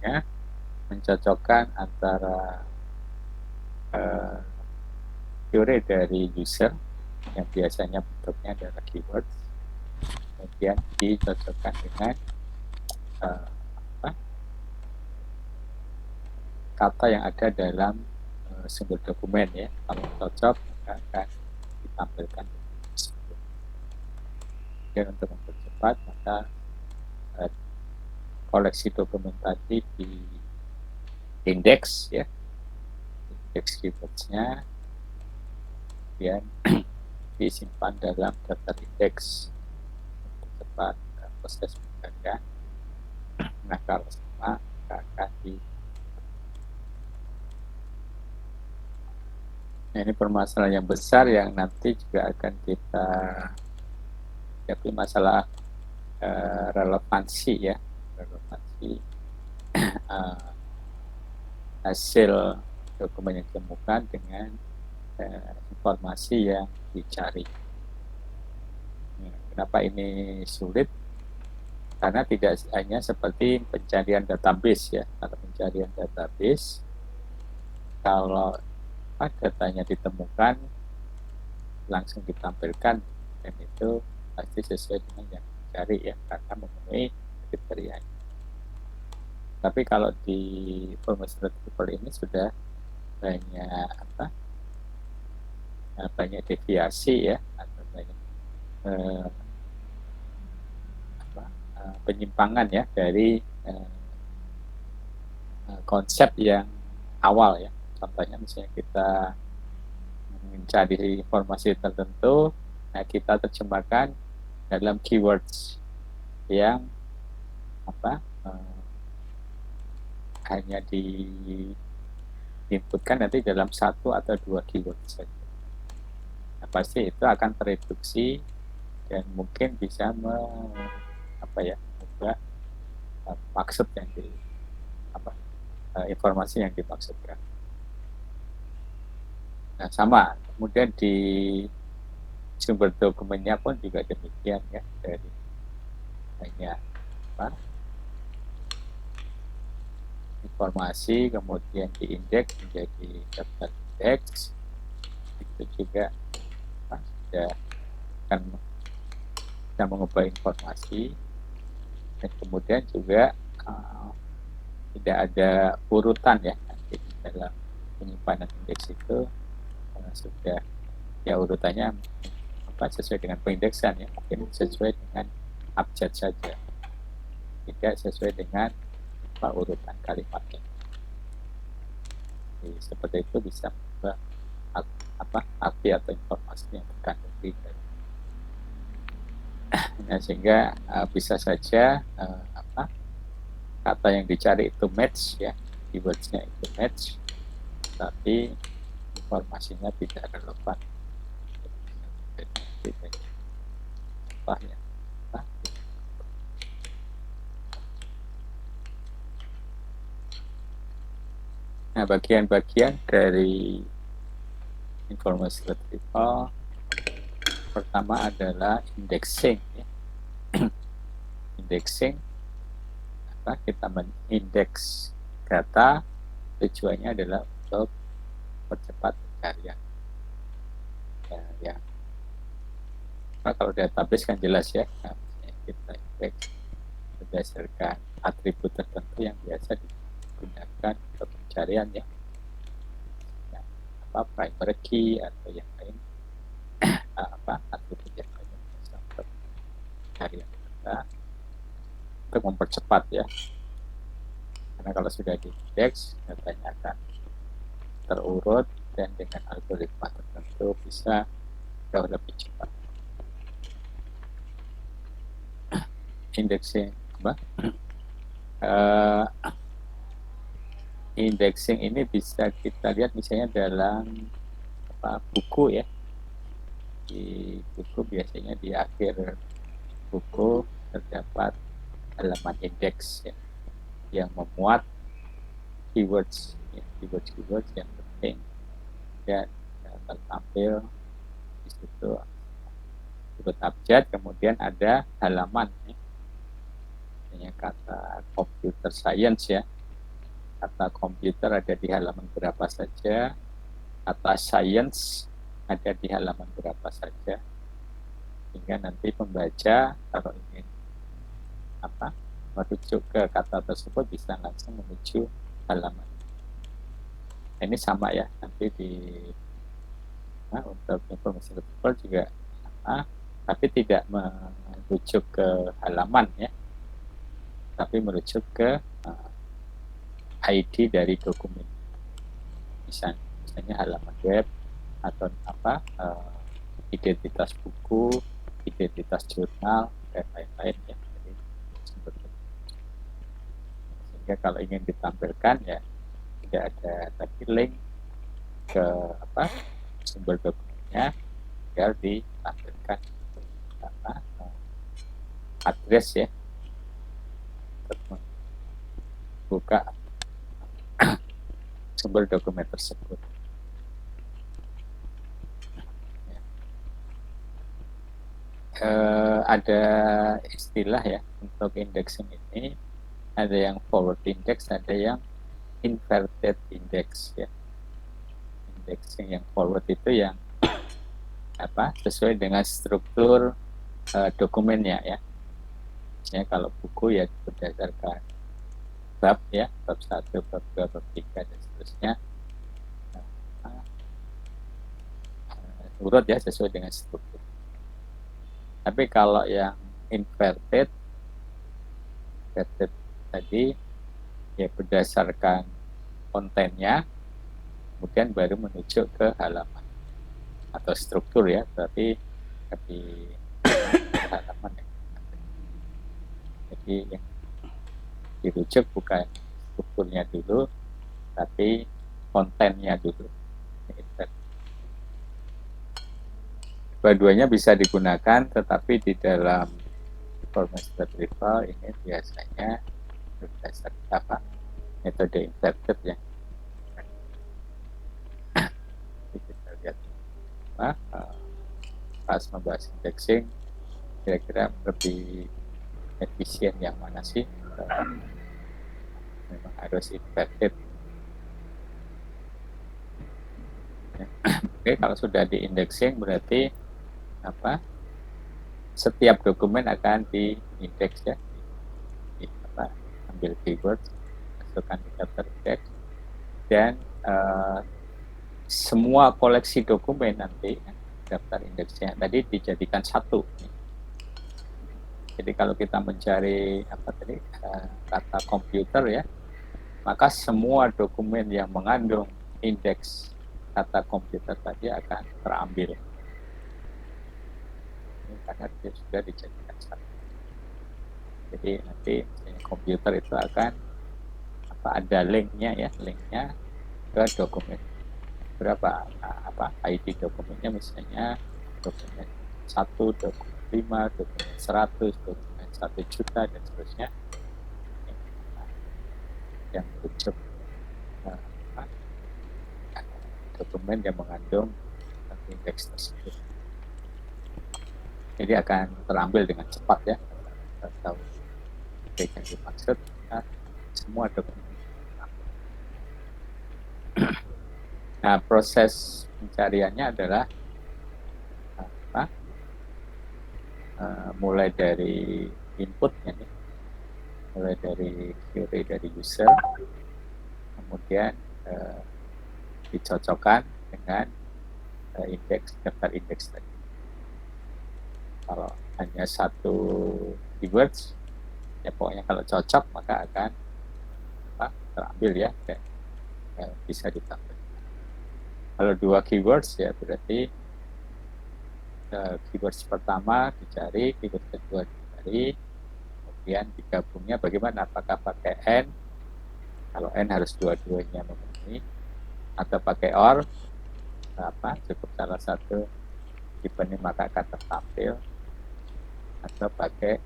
ya, mencocokkan antara teori dari user yang biasanya bentuknya adalah keywords, kemudian dicocokkan dengan apa, kata yang ada dalam sumber dokumen ya. Kalau cocok maka akan ditampilkan. Dan untuk mempercepat maka koleksi dokumen tadi di indeks ya, indeks keywordsnya, kemudian disimpan dalam daftar indeks untuk cepat proses pencarian. Nah kalau sama akan di nah, ini permasalahan yang besar yang nanti juga akan kita hadapi, masalah relevansi ya, relevansi hasil dokumen yang ditemukan dengan informasi yang dicari. Kenapa ini sulit? Karena tidak hanya seperti pencarian database ya. Kalau pencarian database, kalau datanya ditemukan langsung ditampilkan dan itu pasti sesuai dengan yang dicari ya, karena memenuhi kriteria. Tapi kalau di information retrieval ini sudah banyak banyak deviasi ya, atau banyak penyimpangan ya dari konsep yang awal ya. Contohnya misalnya kita mencari informasi tertentu, nah kita terjemahkan dalam keywords yang hanya diinputkan nanti dalam satu atau dua keyword saja. Nah, pasti itu akan tereduksi dan mungkin bisa mengubah maksud yang informasi yang dimaksudkan. Nah sama, kemudian di sumber dokumennya pun juga demikian ya, dari banyak informasi kemudian diindeks menjadi daftar indeks, itu juga sudah akan bisa mengubah informasi, dan kemudian juga tidak ada urutan ya nanti dalam penyimpanan indeks itu, sudah ya urutannya sesuai dengan peindeksan ya, mungkin sesuai dengan abjad saja, tidak sesuai dengan urutan kalimatnya. Jadi, seperti itu bisa mengubah arti atau informasi yang terkandung di dalam. Nah, sehingga bisa saja kata yang dicari itu match ya, keywordsnya itu match, tapi informasinya tidak relevan. Nah, bagian-bagian dari informasi retrieval pertama adalah indexing ya. Indexing, kita mengindeks data, tujuannya adalah untuk percepat pencarian ya. Kalau database kan jelas ya, kita indeks berdasarkan atribut tertentu yang biasa digunakan untuk pencarian ya, primary key atau yang lain, atribut yang lain untuk pencarian data untuk mempercepat ya, karena kalau sudah diindeks datanya akan terurut dan dengan algoritma tertentu bisa jauh lebih cepat. Indexing indexing ini bisa kita lihat misalnya dalam buku ya. Di buku biasanya di akhir buku terdapat halaman indeks ya, yang memuat keywords ya, keywords yang penting, dan tertampil di situ urut abjad, kemudian ada halaman ya, kata computer science ya, kata komputer ada di halaman berapa saja, kata science ada di halaman berapa saja, sehingga nanti pembaca kalau ingin merujuk ke kata tersebut bisa langsung menuju halaman. Ini sama ya, nanti untuk informasi people juga sama, tapi tidak merujuk ke halaman ya, tapi merujuk ke ID dari dokumen. Misalnya halaman web atau identitas buku, identitas jurnal dan lain-lain ya. Jadi, sehingga kalau ingin ditampilkan ya tidak ada tadi link ke sumber dokumennya, biar ditampilkan address ya untuk membuka sumber dokumen tersebut. Ada istilah ya untuk indexing ini, ada yang forward index, ada yang inverted index ya. Indexing yang forward itu yang sesuai dengan struktur dokumennya ya. Misalnya kalau buku ya berdasarkan bab ya, bab 1, bab 2, bab 3 dan seterusnya. Urut ya sesuai dengan struktur. Tapi kalau yang inverted tadi ya berdasarkan kontennya, kemudian baru menuju ke halaman atau struktur ya, berarti di halaman ya. Jadi yang dirujuk bukan strukturnya dulu, tapi kontennya dulu. Dua-duanya bisa digunakan, tetapi di dalam informasi retrieval ini biasanya berdasarkan metode inverted ya. Kita lihat pas membahas indexing, kira-kira lebih efisien yang mana sih? Memang harus inverted. Oke, kalau sudah di indexing berarti setiap dokumen akan diindeks ya, ambil keyword, masukkan di daftar indeks, dan semua koleksi dokumen nanti daftar indeksnya tadi dijadikan satu. Jadi kalau kita mencari kata komputer ya, maka semua dokumen yang mengandung indeks kata komputer tadi akan terambil. Karena dia sudah dijadikan satu. Jadi nanti komputer itu akan ada linknya ya, linknya ke dokumen berapa ID dokumennya, misalnya dokumen 1, dokumen 5, dokumen 100, dokumen 1 juta dan seterusnya, yang merujuk dokumen yang mengandung indeks tersebut. Jadi akan terambil dengan cepat ya, atau yang dimaksud semua dokumen. Nah, proses pencariannya adalah mulai dari inputnya nih, mulai dari query dari user, kemudian dicocokkan dengan indeks, daftar indeks tadi. Kalau hanya satu keywords, ya pokoknya kalau cocok maka akan terambil ya, bisa ditampilkan. Kalau 2 keywords ya berarti keywords pertama dicari, keywords kedua dicari, kemudian digabungnya bagaimana, apakah pakai N, kalau N harus dua-duanya memenuhi, atau pakai OR, cukup salah satu dipenuhi maka akan tertampil, atau pakai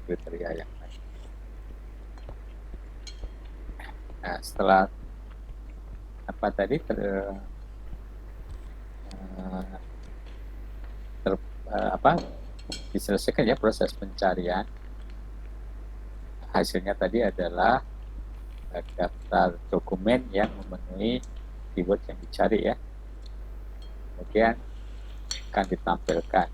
kriteria yang lain. Nah, setelah diselesaikan ya proses pencarian, hasilnya tadi adalah daftar dokumen yang memenuhi keyword yang dicari ya. Kemudian akan ditampilkan.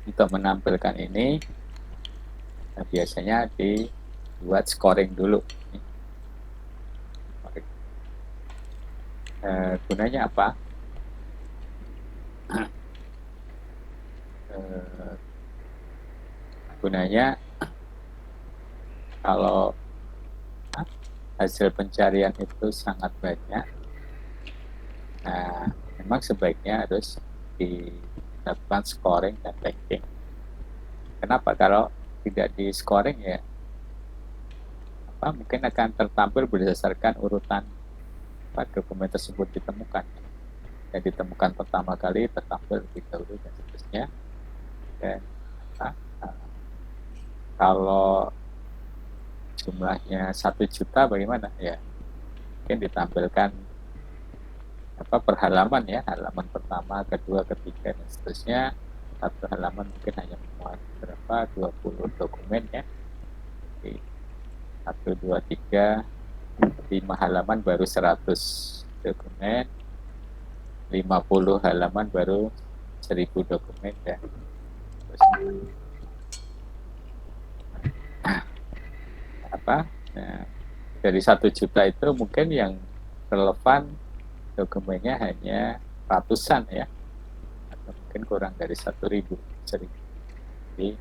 Untuk menampilkan ini, biasanya dibuat scoring dulu. Gunanya apa? Gunanya kalau hasil pencarian itu sangat banyak, nah memang sebaiknya harus dilakukan scoring dan ranking. Kenapa? Kalau tidak di scoring ya mungkin akan tertampil berdasarkan urutan dokumen tersebut ditemukan. Yang ditemukan pertama kali tertampil lebih dahulu dan seterusnya. Dan kalau jumlahnya 1 juta bagaimana ya? Mungkin ditampilkan per halaman ya, halaman pertama, kedua, ketiga dan seterusnya. Satu halaman mungkin hanya memuat 20 dokumen ya. Jadi 1, 2, 3, 5 halaman baru 100 dokumen, 50 halaman baru 1000 dokumen ya. Terus, nah, dari 1 juta itu mungkin yang relevan dokumennya hanya ratusan ya, atau mungkin kurang dari 1.000. Jadi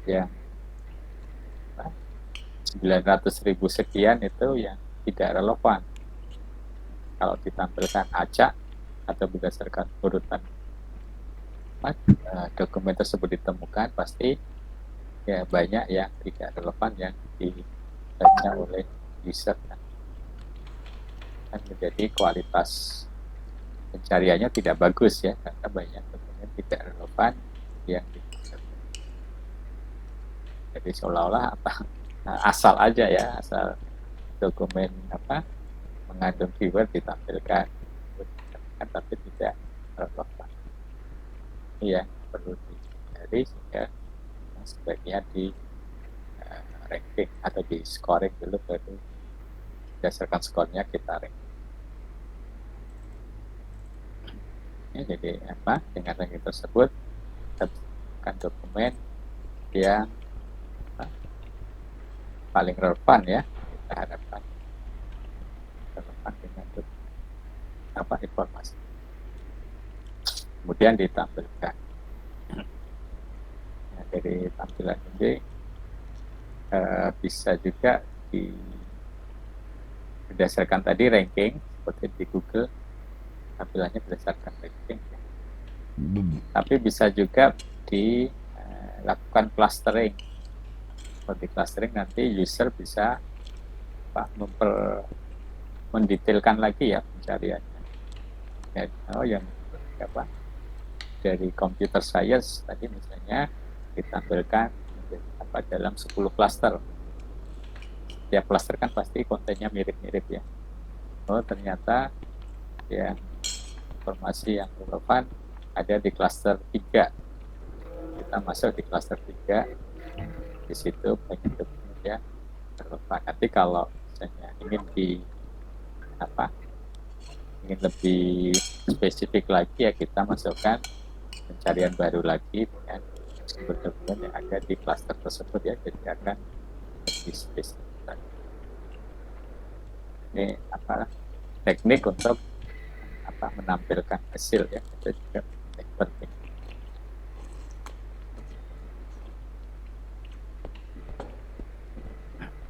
yang 900.000 sekian itu yang tidak relevan. Kalau ditampilkan acak atau berdasarkan urutan dokumen tersebut ditemukan, pasti ya banyak yang tidak relevan yang dibaca oleh user. Dan menjadi kualitas pencariannya tidak bagus ya, karena banyak dokumen tidak relevan yang dibaca. Jadi seolah-olah asal aja ya, asal dokumen mengandung keyword ditampilkan, tapi tidak relevan. Iya, perlu dihindari sehingga sebaiknya di ranking atau di scoring dulu, baru berdasarkan skornya kita ranking. Ya, jadi dengan ranking tersebut kita bukan dokumen yang paling relevan ya, kita harapkan relevan dengan informasi. Kemudian ditampilkan. Nah, dari tampilan ini bisa juga berdasarkan tadi ranking, seperti di Google tampilannya berdasarkan ranking. Tapi bisa juga dilakukan clustering. Seperti clustering nanti user bisa mendetailkan lagi ya pencariannya. Yang dari computer science tadi misalnya ditampilkan dalam 10 cluster. Tiap cluster kan pasti kontennya mirip-mirip ya. Ternyata ya informasi yang relevan ada di cluster 3. Kita masuk di cluster 3, di situ banyak dokumen yang relevan. Nanti kalau misalnya ingin ingin lebih spesifik lagi ya, kita masukkan pencarian baru lagi dengan sumber dokumen yang ada di cluster tersebut ya, jadi akan lebih spesifik. Ini teknik untuk menampilkan hasil ya, itu juga penting.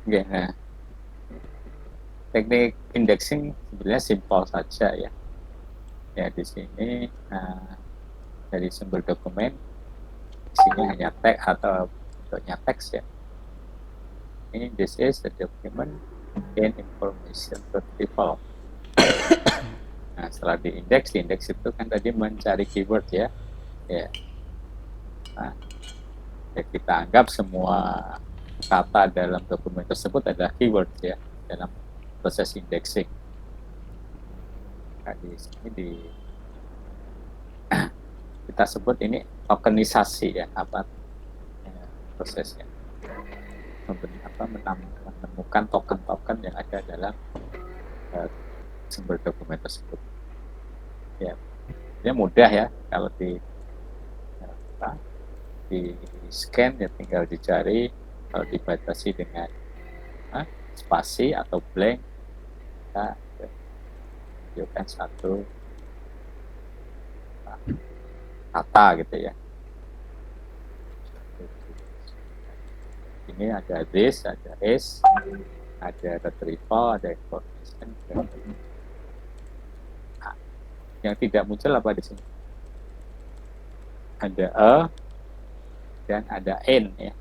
Oke, nah teknik indexing sebenarnya simpel saja ya. Ya di sini dari sumber dokumen, di sini hanya teks atau bentuknya teks ya. Ini this is the document in information retrieval. Nah, setelah diindeks itu kan tadi mencari keyword ya. Ya. Nah, ya kita anggap semua kata dalam dokumen tersebut adalah keyword ya dalam proses indexing. Nah, di sini kita sebut ini tokenisasi ya, prosesnya. menemukan token-token yang ada dalam sumber dokumen tersebut. Ya, ini mudah ya kalau di scan ya tinggal dicari. Kalau dibatasi dengan spasi atau blank, kita tunjukkan satu kata gitu ya. Ini ada this, ada is, ada retrieval, ada information. Yang tidak muncul apa di sini? Ada dan ada n ya.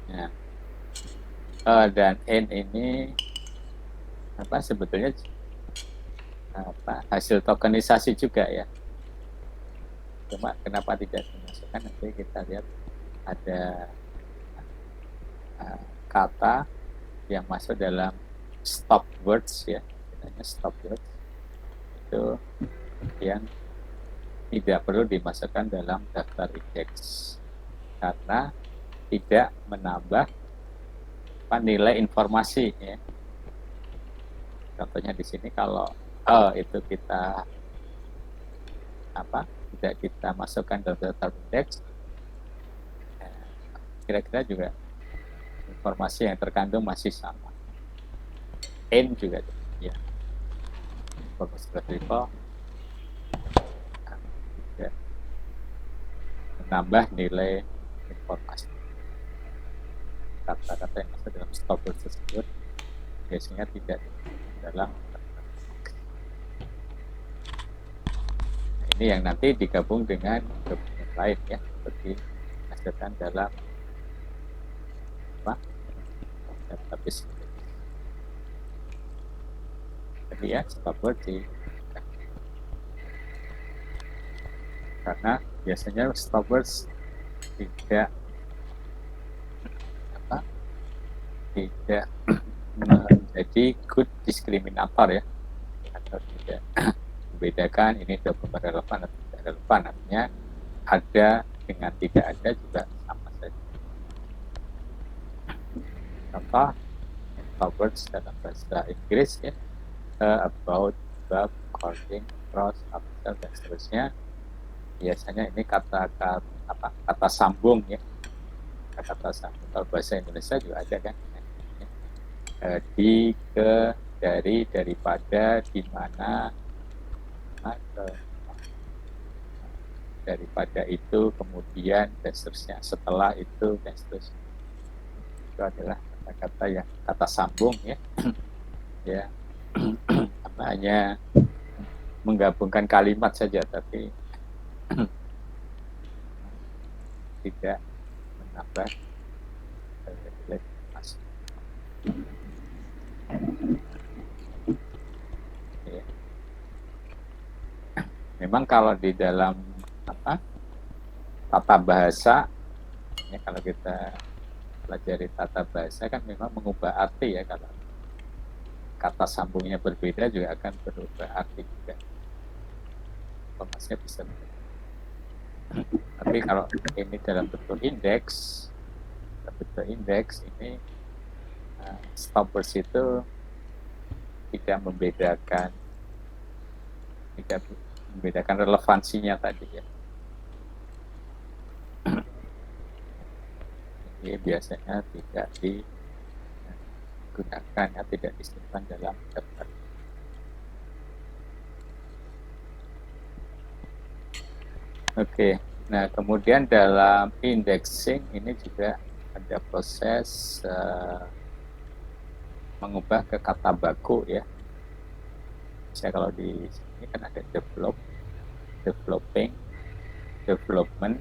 Nah, dan n ini sebetulnya hasil tokenisasi juga ya. Cuma kenapa tidak dimasukkan, nanti kita lihat ada kata yang masuk dalam stop words ya, namanya stop words itu yang tidak perlu dimasukkan dalam daftar indeks karena tidak menambah nilai informasi ya. Contohnya di sini kalau itu kita tidak kita masukkan dalam daftar indeks, kira-kira juga informasi yang terkandung masih sama. N juga ya. Fokus retrieval ya, menambah nilai informasi. Kata-kata yang masuk dalam stop words tersebut biasanya tidak dalam. Ini yang nanti digabung dengan dokumen lain ya, seperti masukkan dalam database. Jadi ya stop words karena biasanya stop words tidak menjadi good diskriminator ya, atau tidak membedakan ini dokumen relevan atau tidak relevan. Artinya ada dengan tidak ada juga sama saja. Contoh stop words dalam bahasa Inggris ya, about, above, according, cross, after, dan seterusnya. Biasanya ini kata sambung ya, kata sambung. Kalau bahasa Indonesia juga ada kan, di, ke, dari, daripada, di mana, daripada itu, kemudian, dan seterusnya, setelah itu, dan seterusnya. Itu adalah kata-kata yang kata sambung ya, ya hanya menggabungkan kalimat saja, tapi tidak menambah nilai informasi. Ya. Memang kalau di dalam tata bahasa, ya, kalau kita pelajari tata bahasa kan memang mengubah arti ya, kalau kata sambungnya berbeda juga akan berubah arti juga. Informasinya bisa berbeda. Tapi kalau ini dalam bentuk indeks, ini stop words itu tidak membedakan relevansinya tadi ya. Ini biasanya tidak digunakan ya, tidak disimpan dalam daftar. Oke, nah kemudian dalam indexing ini juga ada proses mengubah ke kata baku ya. Saya kalau di sini kan ada develop, developing, development,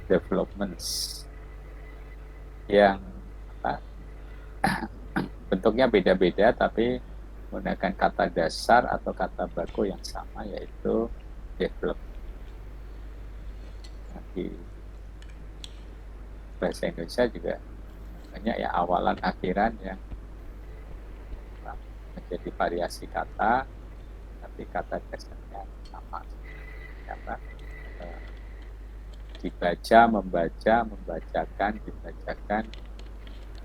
developments, yang bentuknya beda-beda tapi menggunakan kata dasar atau kata baku yang sama, yaitu develop. Di bahasa Indonesia juga banyak ya awalan akhiran yang menjadi variasi kata, tapi kata dasarnya sama. dibaca, membacakan, dibacakan,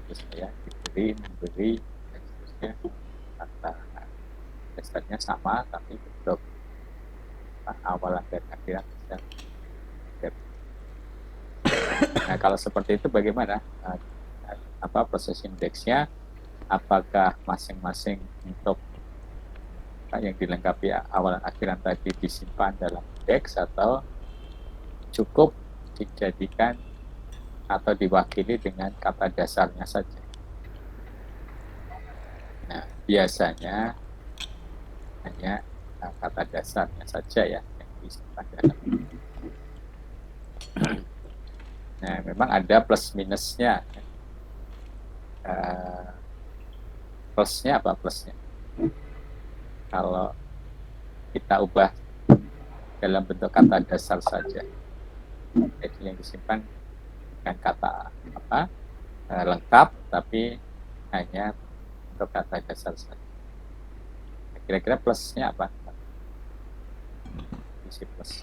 terus ya diberi, memberi, dan seterusnya. Kata dasarnya sama, tapi bentuk awalan dan akhiran bisa. Nah, kalau seperti itu bagaimana? Proses indeksnya? Apakah masing-masing untuk yang dilengkapi awalan akhiran tadi disimpan dalam indeks atau cukup dijadikan atau diwakili dengan kata dasarnya saja? Nah, biasanya hanya kata dasarnya saja ya yang disimpan dalam. Nah, memang ada plus minusnya. Plusnya apa plusnya? Kalau kita ubah dalam bentuk kata dasar saja, jadi yang disimpan dengan kata lengkap, tapi hanya untuk kata dasar saja. Kira-kira plusnya apa? Isi plus.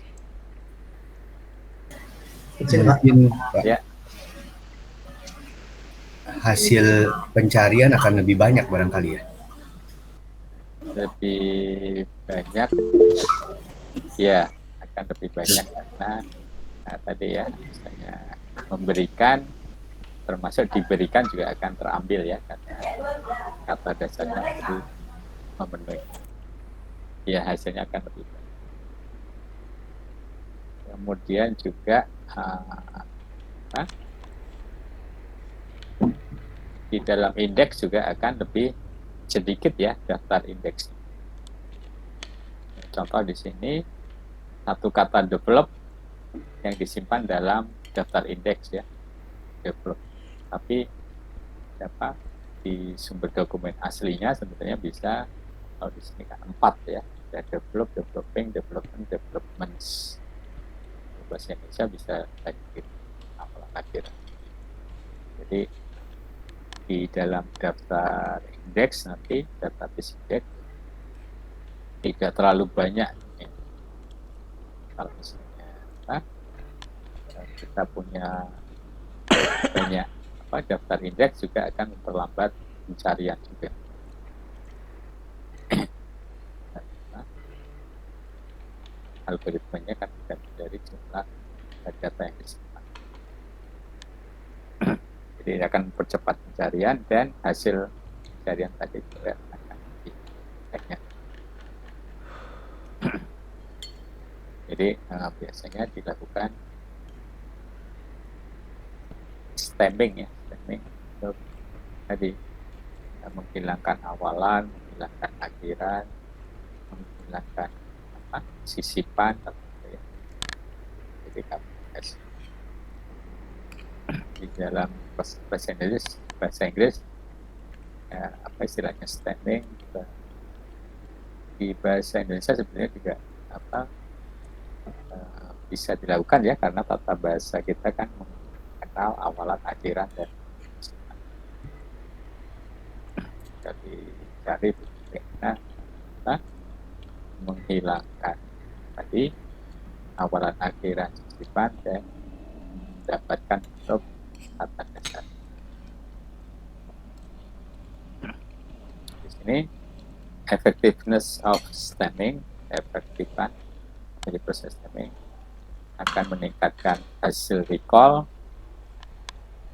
Mungkin Pak, Ya. hasil pencarian akan lebih banyak barangkali ya. Lebih banyak, ya akan lebih banyak karena tadi ya, misalnya memberikan, termasuk diberikan juga akan terambil ya, karena kata dasarnya tadi memenuhi. Ya, hasilnya akan lebih banyak. Kemudian juga di dalam indeks juga akan lebih sedikit ya daftar indeks. Contoh di sini satu kata develop yang disimpan dalam daftar indeks ya, develop. Tapi di sumber dokumen aslinya sebetulnya bisa, kalau di sini kan 4 ya, ada develop, developing, development, developments. Bahasa Indonesia bisa lagi apalah akhir. Jadi di dalam daftar indeks nanti, database indeks tidak terlalu banyak. Kalau misalnya kita punya banyak daftar indeks juga akan memperlambat pencarian juga. Algoritmanya kan tergantung dari jumlah data yang disimpan. Jadi akan mempercepat pencarian dan hasil pencarian tadi juga akan lebih banyak. Jadi biasanya dilakukan stemming ya, stemming untuk tadi menghilangkan awalan, menghilangkan akhiran, menghilangkan sisipan atau ya. Jadi KPS di dalam bahasa Inggris apa istilahnya stemming, di bahasa Indonesia sebenarnya juga bisa dilakukan ya, karena tata bahasa kita kan mengenal awalan, akhiran, dan cari bagaimana menghilangkan tadi awalan, akhiran, sisipan, dan mendapatkan bentuk kata dasar. Di sini effectiveness of stemming, efektifan dari proses stemming akan meningkatkan hasil recall,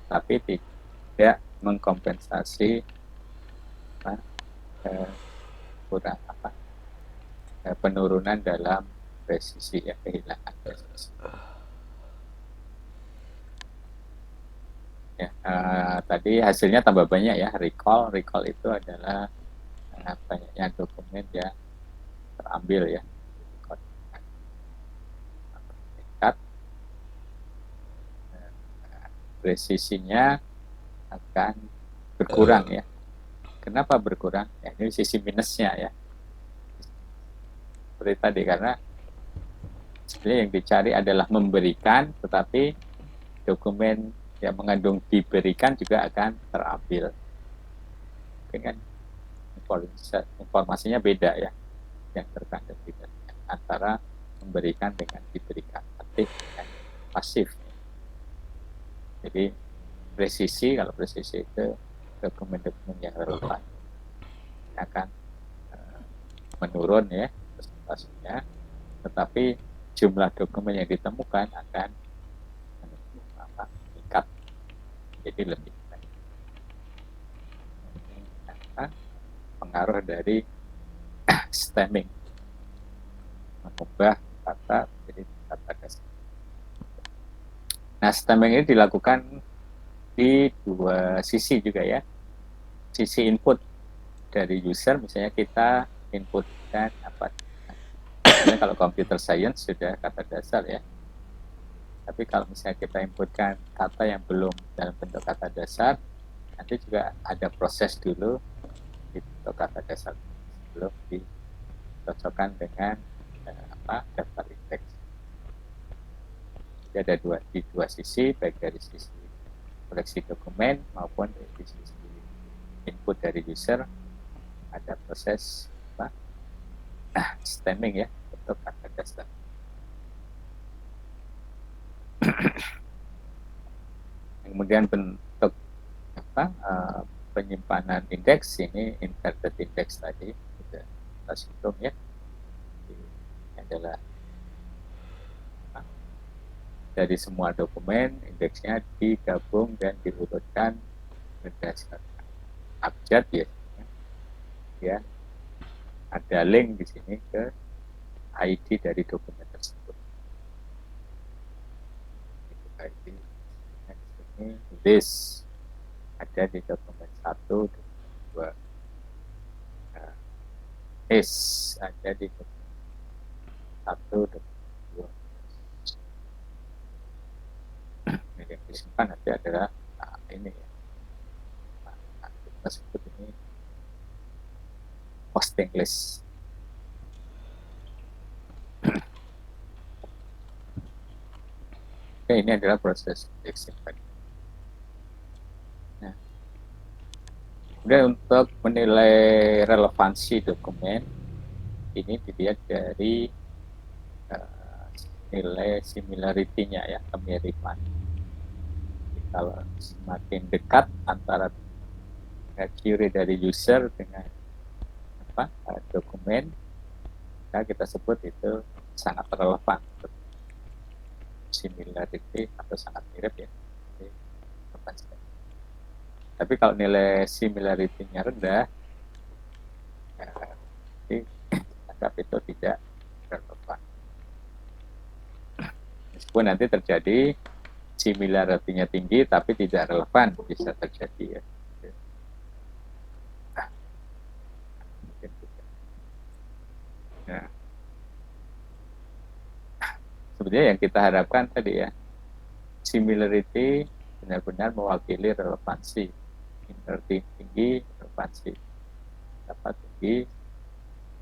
tapi tidak mengkompensasi penurunan dalam presisi ya, kehilangan presisi. Ya, tadi hasilnya tambah banyak ya, recall itu adalah banyaknya dokumen yang terambil ya, meningkat, presisinya akan berkurang ya. Kenapa berkurang? Ya, ini sisi minusnya ya. Seperti tadi, karena sebenarnya yang dicari adalah memberikan, tetapi dokumen yang mengandung diberikan juga akan terambil. Mungkin kan informasinya beda ya, yang terkandung di antara memberikan dengan diberikan. Arti kan pasif. Jadi presisi, kalau presisi itu dokumen-dokumen yang relevan akan menurun ya persentasenya, tetapi jumlah dokumen yang ditemukan akan meningkat, jadi lebih baik. Pengaruh dari stemming, mengubah kata menjadi kata dasar. Nah, stemming ini dilakukan di dua sisi juga ya. Sisi input dari user, misalnya kita inputkan apa. Misalnya kalau computer science sudah kata dasar ya. Tapi kalau misalnya kita inputkan kata yang belum dalam bentuk kata dasar, nanti juga ada proses dulu untuk kata dasar sebelum dicocokkan dengan daftar indeks. Jadi ada di dua sisi, baik dari sisi koleksi dokumen maupun dari sisi input dari user, ada proses stemming ya untuk kata dasar. Kemudian bentuk penyimpanan indeks ini inverted index tadi kita hitung ya. Ini adalah dari semua dokumen indeksnya digabung dan diurutkan berdasarkan abjad ya. Ada link di sini ke ID dari dokumen tersebut. ID ini this ada di dokumen 1, dokumen 2. Is ada di dokumen 1, dokumen 2. Yang disimpan nanti adalah ini ya. Kita sebut ini posting list. Oke, ini adalah proses indexing. Nah, kemudian untuk menilai relevansi dokumen, ini dilihat dari nilai similarity-nya ya, kemiripan. Jadi, kalau semakin dekat antara query dari user dengan dokumen, maka kita sebut itu sangat relevan. Similarity atau sangat mirip ya. Tapi kalau nilai similarity-nya rendah, anggap itu tidak relevan. Meskipun nanti terjadi similarity-nya tinggi tapi tidak relevan, bisa terjadi ya. Nah, sebenarnya yang kita harapkan tadi ya, similarity benar-benar mewakili relevansi. Similarity tinggi, relevansi dapat tinggi,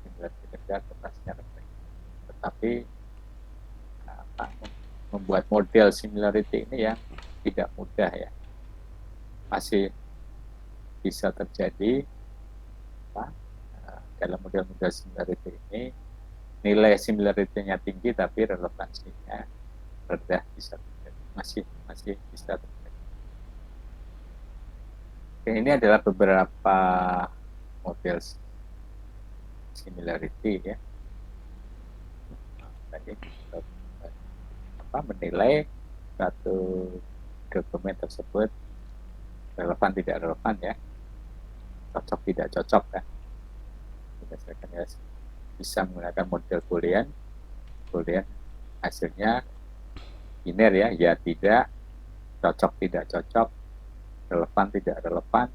similarity rendah, relevansinya rendah. Tetapi membuat model similarity ini yang tidak mudah ya, masih bisa terjadi dalam model-model similarity ini nilai similarity-nya tinggi tapi relevansinya rendah, bisa terjadi. Masih bisa terjadi. Oke, ini adalah beberapa model similarity ya. Tadi menilai satu dokumen tersebut relevan tidak relevan ya, cocok tidak cocok kan. Berdasarkan ya, bisa menggunakan model Boolean hasilnya biner ya tidak, cocok tidak cocok, relevan tidak relevan,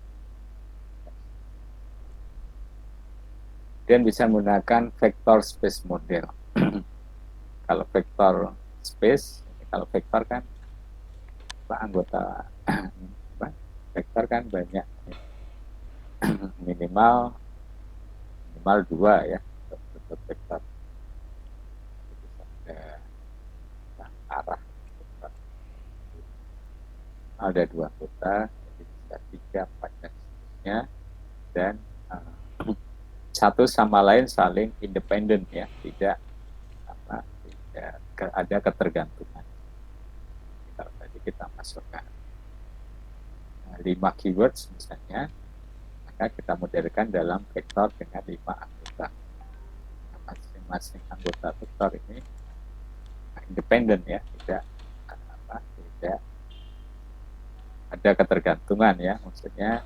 dan bisa menggunakan vector space model. Kalau vector space, kalau vektor kan anggota vektor kan banyak, minimal 2 ya untuk vektor. Arah ada 2 anggota, jadi bisa 3, 4 dan seterusnya, dan satu sama lain saling independen ya, tidak ada ketergantungan. kita masukkan. Nah, 5 keywords misalnya, maka kita modelkan dalam vektor dengan 5 anggota. Nah, masing-masing anggota vektor ini independen ya, tidak ada ketergantungan ya, maksudnya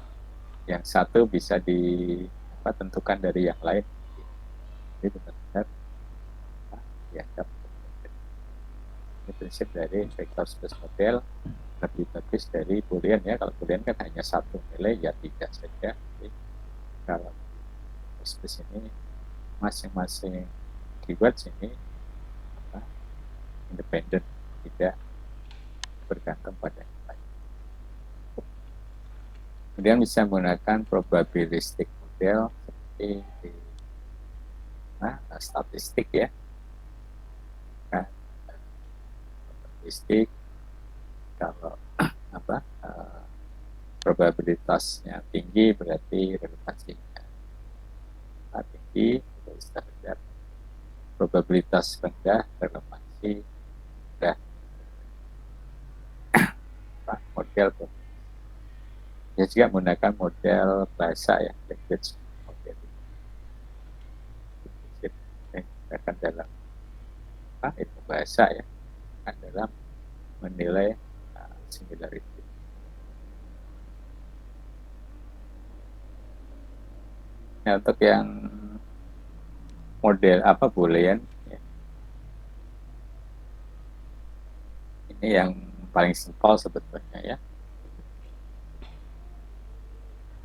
yang satu bisa ditentukan dari yang lain. Jadi benar-benar dianggap ini prinsip dari vector space model, lebih bagus dari boolean ya. Kalau boolean kan hanya satu nilai ya tidak saja. Jadi, kalau space ini masing-masing keyword ini independen, tidak bergantung pada yang lain. Kemudian bisa menggunakan probabilistic model seperti di statistik ya. Statistik kalau probabilitasnya tinggi berarti relevansinya tinggi, standar. Probabilitas rendah, relevansi rendah. Model ya juga menggunakan model bahasa ya, language model. Akan dalam itu bahasa ya, dalam menilai similarity. Nah, untuk yang model boolean ya. Ini yang paling simpel sebetulnya ya.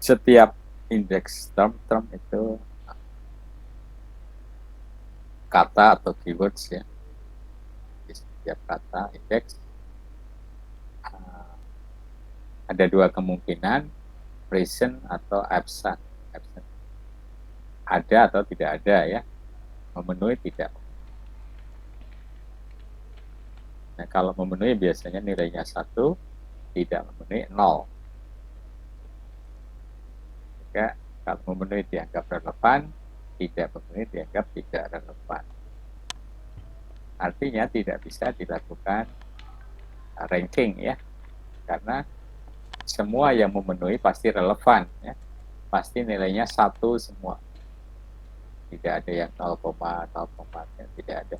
Setiap indeks term itu kata atau keywords ya. Di setiap kata indeks ada dua kemungkinan, present atau absent. Ada atau tidak ada ya, memenuhi tidak. Nah, kalau memenuhi biasanya nilainya 1, tidak memenuhi 0. Jika kalau memenuhi dianggap relevan, tidak memenuhi dianggap tidak relevan. Artinya tidak bisa dilakukan ranking ya, karena semua yang memenuhi pasti relevan ya, pasti nilainya 1 semua. Tidak ada yang 0,0, tidak ada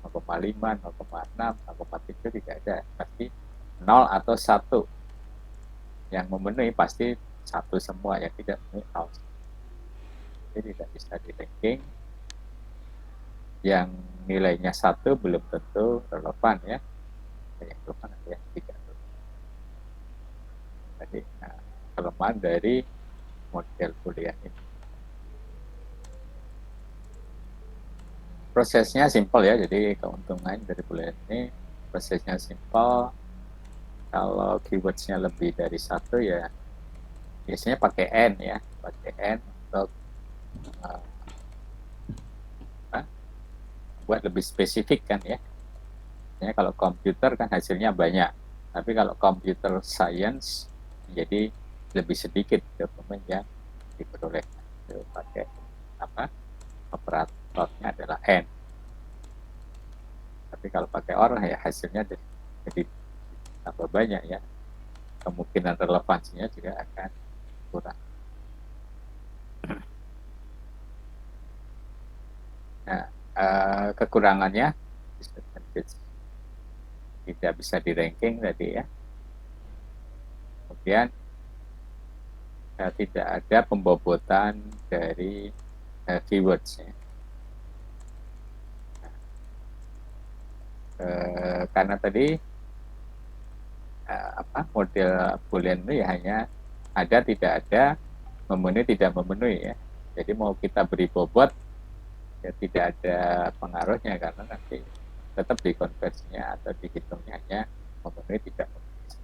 0,5, 0,6, 0,7, tidak ada. Pasti 0 atau 1. Yang memenuhi pasti 1 semua, yang tidak memenuhi 0. Jadi tidak bisa di ranking. Yang nilainya 1 belum tentu relevan ya. Yang relevan ada yang tidak relevan. Jadi kelemahan dari model boolean ini. Prosesnya simpel ya, jadi keuntungan dari boolean ini prosesnya simpel. Kalau keywordsnya lebih dari 1 ya biasanya pakai N ya, pakai N untuk buat lebih spesifik kan ya. Ya kalau komputer kan hasilnya banyak, tapi kalau computer science jadi lebih sedikit dokumen yang diperolehkan. Itu pakai operatornya adalah N. Tapi kalau pakai OR ya hasilnya jadi tambah banyak ya, kemungkinan relevansinya juga akan kurang. Nah, kekurangannya tidak bisa di ranking tadi ya. Kemudian tidak ada pembobotan dari keywords ya. Karena tadi model boolean itu ya hanya ada tidak ada, memenuhi tidak memenuhi ya. Jadi mau kita beri bobot ya tidak ada pengaruhnya, karena nanti tetap dikonversinya atau dihitungnya hanya memenuhi tidak memenuhi.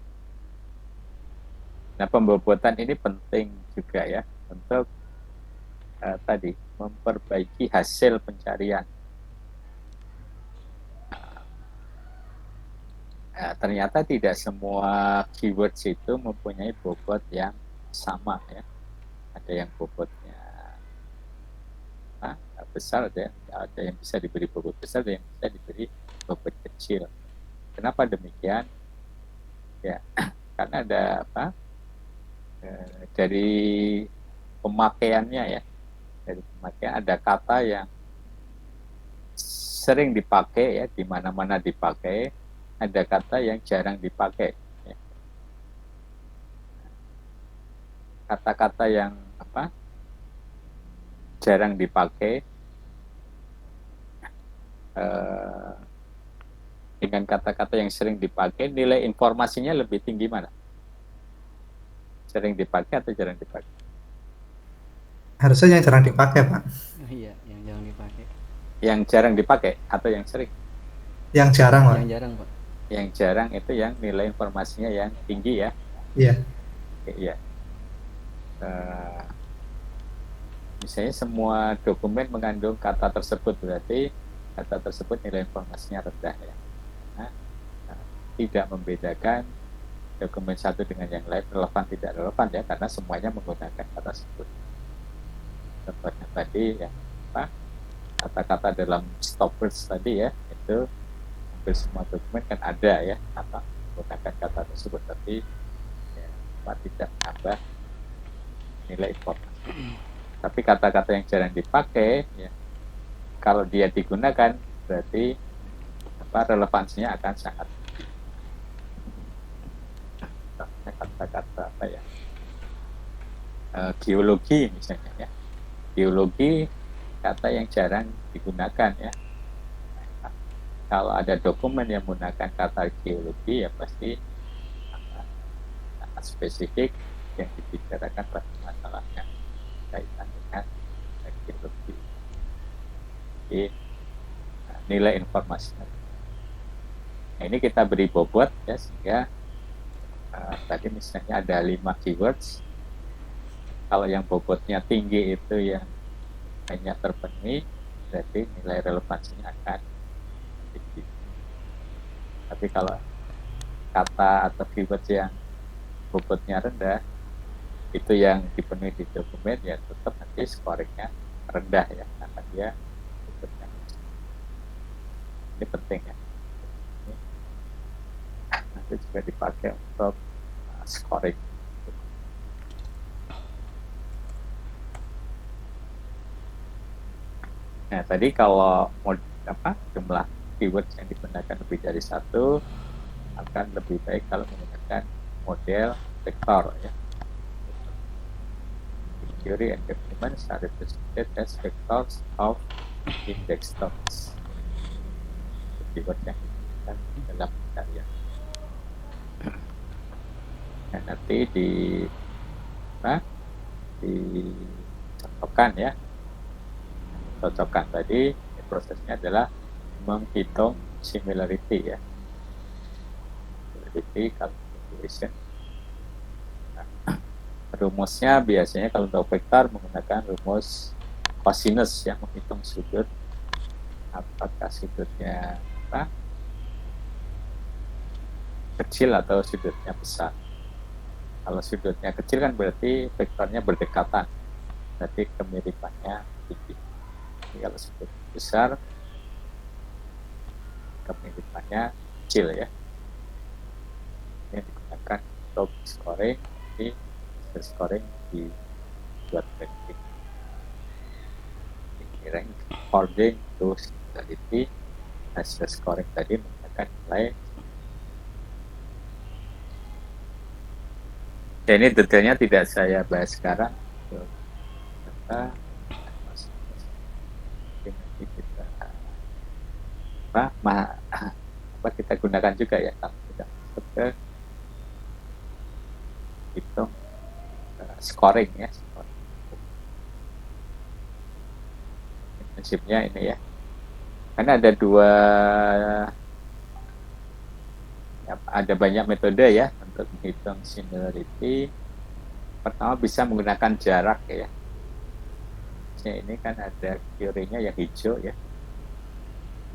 Nah, pembobotan ini penting juga ya untuk tadi memperbaiki hasil pencarian. Ternyata tidak semua keywords itu mempunyai bobot yang sama ya. Ada yang bobotnya besar, ada yang bisa diberi bobot besar, ada yang bisa diberi bobot kecil. Kenapa demikian? ya, karena ada apa, dari pemakaiannya ya, dari pemakaian ada kata yang sering dipakai ya, di mana-mana dipakai, ada kata yang jarang dipakai ya. Kata-kata yang apa, jarang dipakai dengan kata-kata yang sering dipakai, nilai informasinya lebih tinggi mana? Sering dipakai atau jarang dipakai? Harusnya yang jarang dipakai, Pak. Oh iya, yang jarang dipakai. Yang jarang dipakai atau yang sering? Yang jarang, Pak. Yang jarang, Pak. Yang jarang itu yang nilai informasinya yang tinggi ya. Iya. Iya. Misalnya semua dokumen mengandung kata tersebut, berarti kata tersebut nilai informasinya rendah ya. Nah, tidak membedakan dokumen satu dengan yang lain relevan tidak relevan ya, karena semuanya menggunakan kata tersebut. Contohnya tadi ya, apa, kata-kata dalam stoppers tadi ya, itu hampir semua dokumen kan ada ya, apa, menggunakan kata tersebut, tapi ya, tidak menambah nilai informasi. Tapi kata-kata yang jarang dipakai ya, kalau dia digunakan berarti apa, relevansinya akan sangat. Kata-kata apa ya, geologi misalnya ya, geologi kata yang jarang digunakan ya. Kalau ada dokumen yang menggunakan kata geologi ya pasti sangat spesifik yang dibicarakan pada masalahnya kaitan dengan geologi. Jadi nilai informasinya. Nah, ini kita beri bobot ya, sehingga tadi misalnya ada 5 keywords. Kalau yang bobotnya tinggi itu yang hanya terpenuhi, berarti nilai relevansinya akan tinggi. Tapi kalau kata atau keywords yang bobotnya rendah, itu yang dipenuhi di dokumen, ya tetap nanti scoringnya rendah ya, karena dia bobotnya. Ini penting ya. Nanti juga dipakai untuk scoring. Nah, tadi kalau jumlah keywords yang digunakan lebih dari satu, akan lebih baik kalau menggunakan model vektor ya. Query and documents are represented as vectors of index terms. Keyword yang digunakan dalam pencarian. Nah, nanti dicocokkan ya. Cocokkan tadi prosesnya adalah menghitung similarity ya. Similarity calculation. Nah, rumusnya biasanya kalau untuk vektor menggunakan rumus cosinus ya, menghitung sudut. Apakah sudutnya kecil atau sudutnya besar. Kalau sudutnya kecil kan berarti vektornya berdekatan, berarti kemiripannya tinggi. Jadi kalau sudut besar, kemiripannya kecil ya. Ini digunakan untuk scoring, di scoring dibuat ranking. Ini rank according to similarity. Hasil scoring tadi menggunakan nilai. Ya, ini detailnya tidak saya bahas sekarang. Kita gunakan juga ya kalau tidak ke hitung scoring ya. Prinsipnya ini ya. Karena ada ada banyak metode ya untuk menghitung similarity. Pertama bisa menggunakan jarak ya. Ini kan ada teorinya yang hijau ya.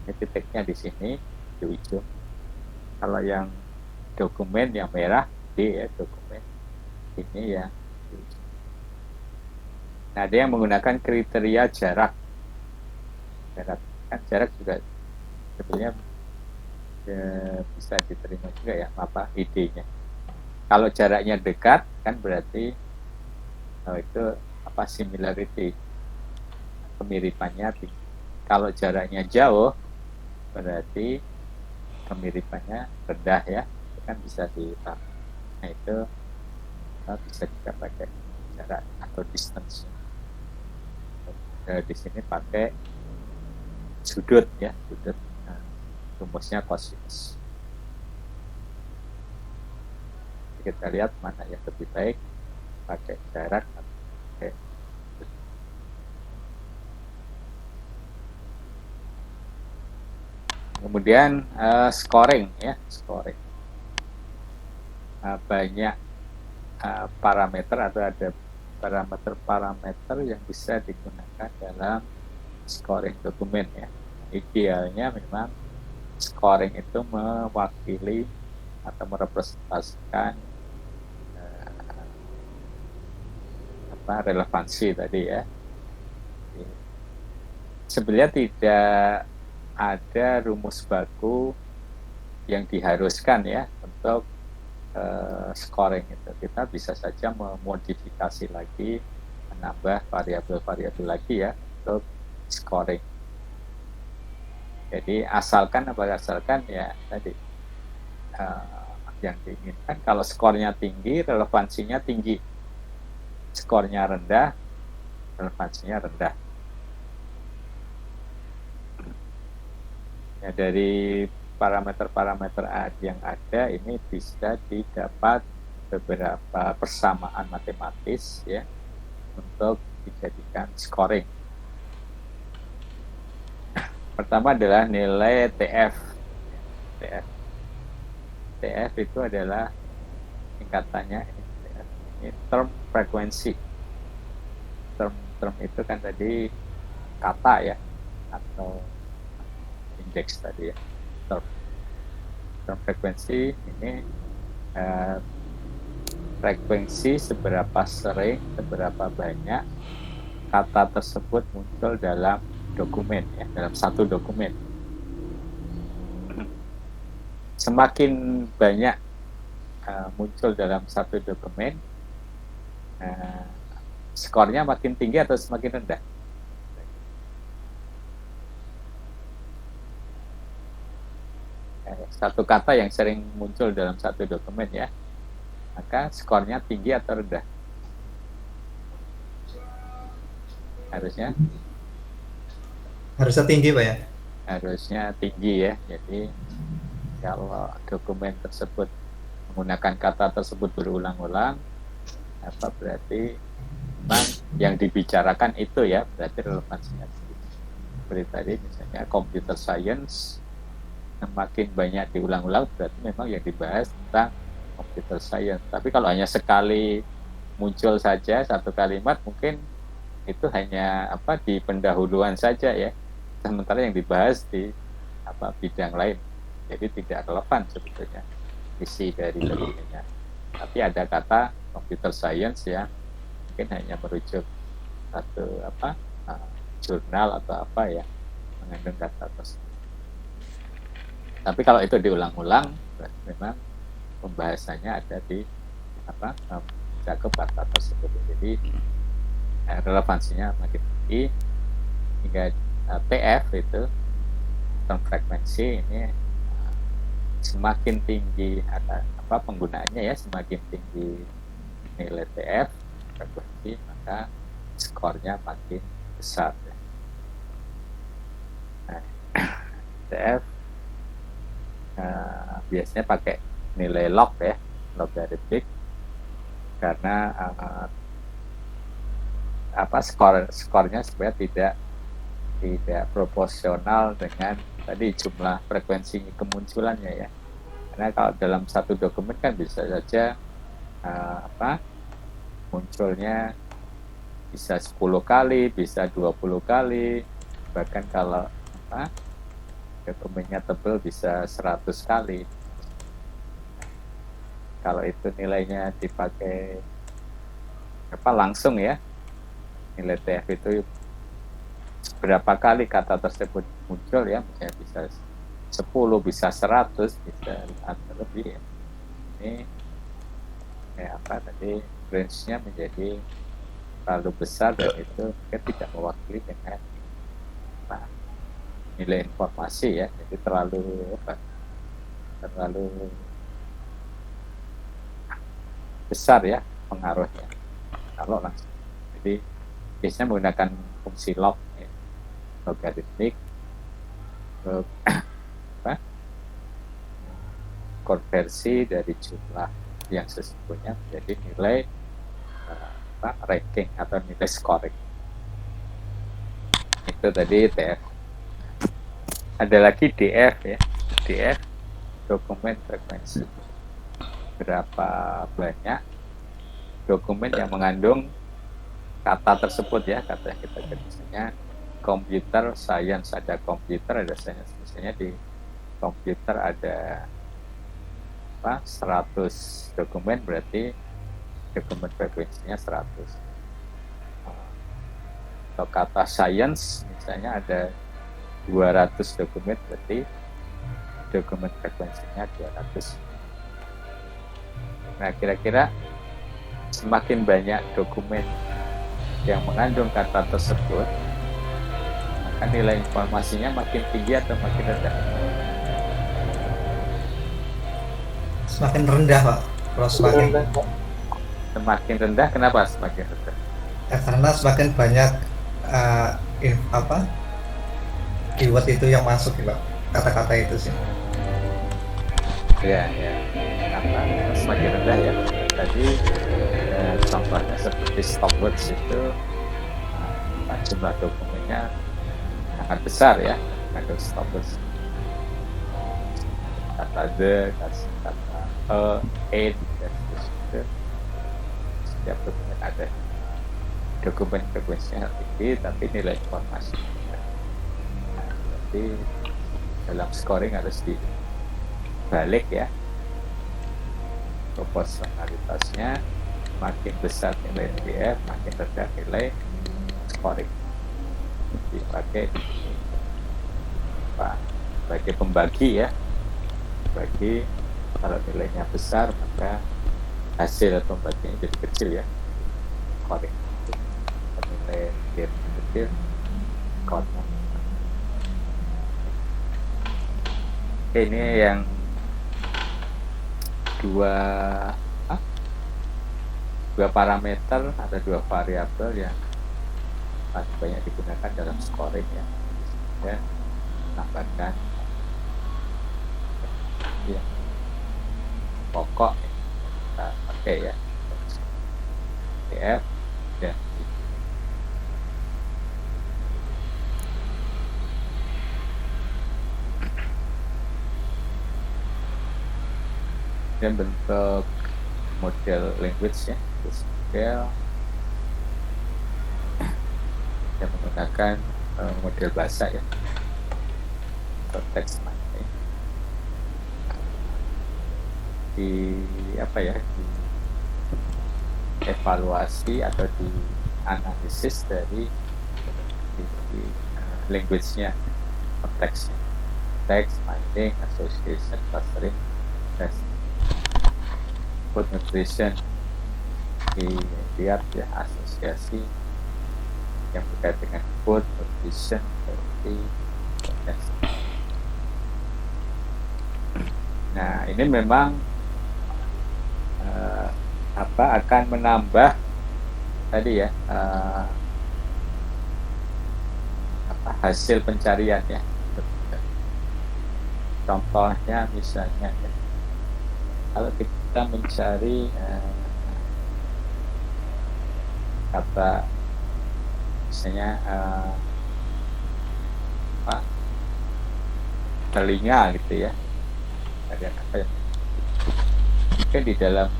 Ini titiknya di sini, di hijau. Kalau yang dokumen yang merah, D ya, dokumen ini ya. Nah, ada yang menggunakan kriteria jarak. Jarak juga sebenarnya bisa diterima juga ya, idenya. Kalau jaraknya dekat kan berarti itu apa, similarity, kemiripannya tinggi. Kalau jaraknya jauh berarti kemiripannya rendah ya, itu kan bisa dipakai. Nah itu bisa juga pakai jarak atau distance. Di sini pakai sudut ya, sudut. Nah, rumusnya cosinus. Kita lihat mana yang lebih baik, pakai jarak atau pakai sudut. Kemudian scoring ya, scoring. Banyak parameter atau ada parameter-parameter yang bisa digunakan dalam scoring dokumen ya. Idealnya memang scoring itu mewakili atau merepresentasikan relevansi tadi ya. Sebenarnya tidak ada rumus baku yang diharuskan ya untuk scoring itu. Kita bisa saja memodifikasi lagi, menambah variabel-variabel lagi ya untuk scoring. Jadi asalkan ya tadi yang diinginkan, kalau skornya tinggi, relevansinya tinggi. Skornya rendah, relevansinya rendah. Ya, dari parameter-parameter yang ada ini bisa didapat beberapa persamaan matematis ya untuk dijadikan scoring. Pertama adalah nilai TF. TF itu adalah singkatannya ini term frekuensi. Term itu kan tadi kata ya, atau indeks tadi ya. Term frekuensi ini frekuensi seberapa sering, seberapa banyak kata tersebut muncul dalam dokumen ya, dalam satu dokumen. Semakin banyak muncul dalam satu dokumen, skornya makin tinggi atau semakin rendah? Satu kata yang sering muncul dalam satu dokumen ya, maka skornya tinggi atau rendah? Harusnya tinggi Pak ya? Harusnya tinggi ya. Jadi kalau dokumen tersebut menggunakan kata tersebut berulang-ulang, apa berarti memang yang dibicarakan itu ya, berarti relevansinya tinggi. Seperti tadi misalnya computer science, semakin banyak diulang-ulang berarti memang yang dibahas tentang computer science. Tapi kalau hanya sekali muncul saja satu kalimat, mungkin itu hanya di pendahuluan saja ya, sementara yang dibahas di bidang lain, jadi tidak relevan sebetulnya isi dari dokumennya. Tapi ada kata computer science ya, mungkin hanya merujuk satu jurnal atau apa ya, mengandung data tersebut. Tapi kalau itu diulang-ulang, memang pembahasannya ada di mencakup kata tersebut. Jadi relevansinya makin tinggi, hingga TF itu term frekuensi ini semakin tinggi penggunaannya ya, semakin tinggi nilai TF frekuensi, maka skornya makin besar ya. Nah, TF biasanya pakai nilai log ya, logaritmik, karena skornya sebenarnya tidak proporsional dengan tadi jumlah frekuensi kemunculannya ya. Karena kalau dalam satu dokumen kan bisa saja munculnya bisa 10 kali, bisa 20 kali, bahkan kalau dokumennya tebal bisa 100 kali. Kalau itu nilainya dipakai langsung ya, nilai TF itu berapa kali kata tersebut muncul ya, misalnya bisa 10, bisa 100, bisa lebih ya. Ini apa tadi range-nya menjadi terlalu besar dan itu mungkin tidak mewakili dengan apa, nilai informasi ya, jadi terlalu besar ya pengaruhnya kalau langsung. Jadi biasanya menggunakan fungsi log ya, logaritmik apa, konversi dari jumlah yang sesungguhnya menjadi nilai ranking atau nilai scoring. Itu tadi TF. Ada lagi DF ya, DF dokumen frekuensi. Berapa banyak dokumen yang mengandung kata tersebut ya, kata yang kita misalnya komputer science, ada komputer, ada science. Misalnya di komputer ada 100 dokumen, berarti dokumen frekuensinya 100. Atau kata science misalnya ada 200 dokumen, berarti dokumen frekuensinya 200. Nah, kira-kira semakin banyak dokumen yang mengandung kata tersebut, maka nilai informasinya makin tinggi atau makin rendah? Semakin rendah, Pak. Kalau Semakin rendah, kenapa semakin rendah? karena semakin banyak keyword itu yang masuk ya, Pak. Kata-kata itu sih. Ya. Kenapa semakin rendah ya? Tadi contohnya seperti stopwords itu jumlah dokumennya sangat besar ya, ada stopwords. Kata the, kata it, dan seterusnya. Setiap dokumen ada dokumen frekuensinya tinggi, tapi nilai informasi. Jadi dalam scoring harus dibalik ya, proporsionalitasnya. Makin besar nilai DF, makin rendah nilai scoring. Dipakai sebagai pembagi ya, bagi kalau nilainya besar maka hasil atau pembagiannya jadi kecil ya, scoring. Nilai DF kecil, scoring. Ini yang dua parameter, ada dua variabel yang paling banyak digunakan dalam scoring ya. Menambahkan ya, pokok kita pakai ya, DF dan dan bentuk model language ya, model yang menggunakan model bahasa ya, atau text mining. Di evaluasi atau di analisis dari language-nya, konteksnya, text mining, association, clustering, test. Food nutrition, dilihat ya asosiasi yang berkait dengan food nutrition, healthy. Nah, ini memang akan menambah tadi ya hasil pencarian ya. Contohnya misalnya ya, kalau kita mencari kata misalnya telinga gitu ya, ada apa ya, mungkin di dalam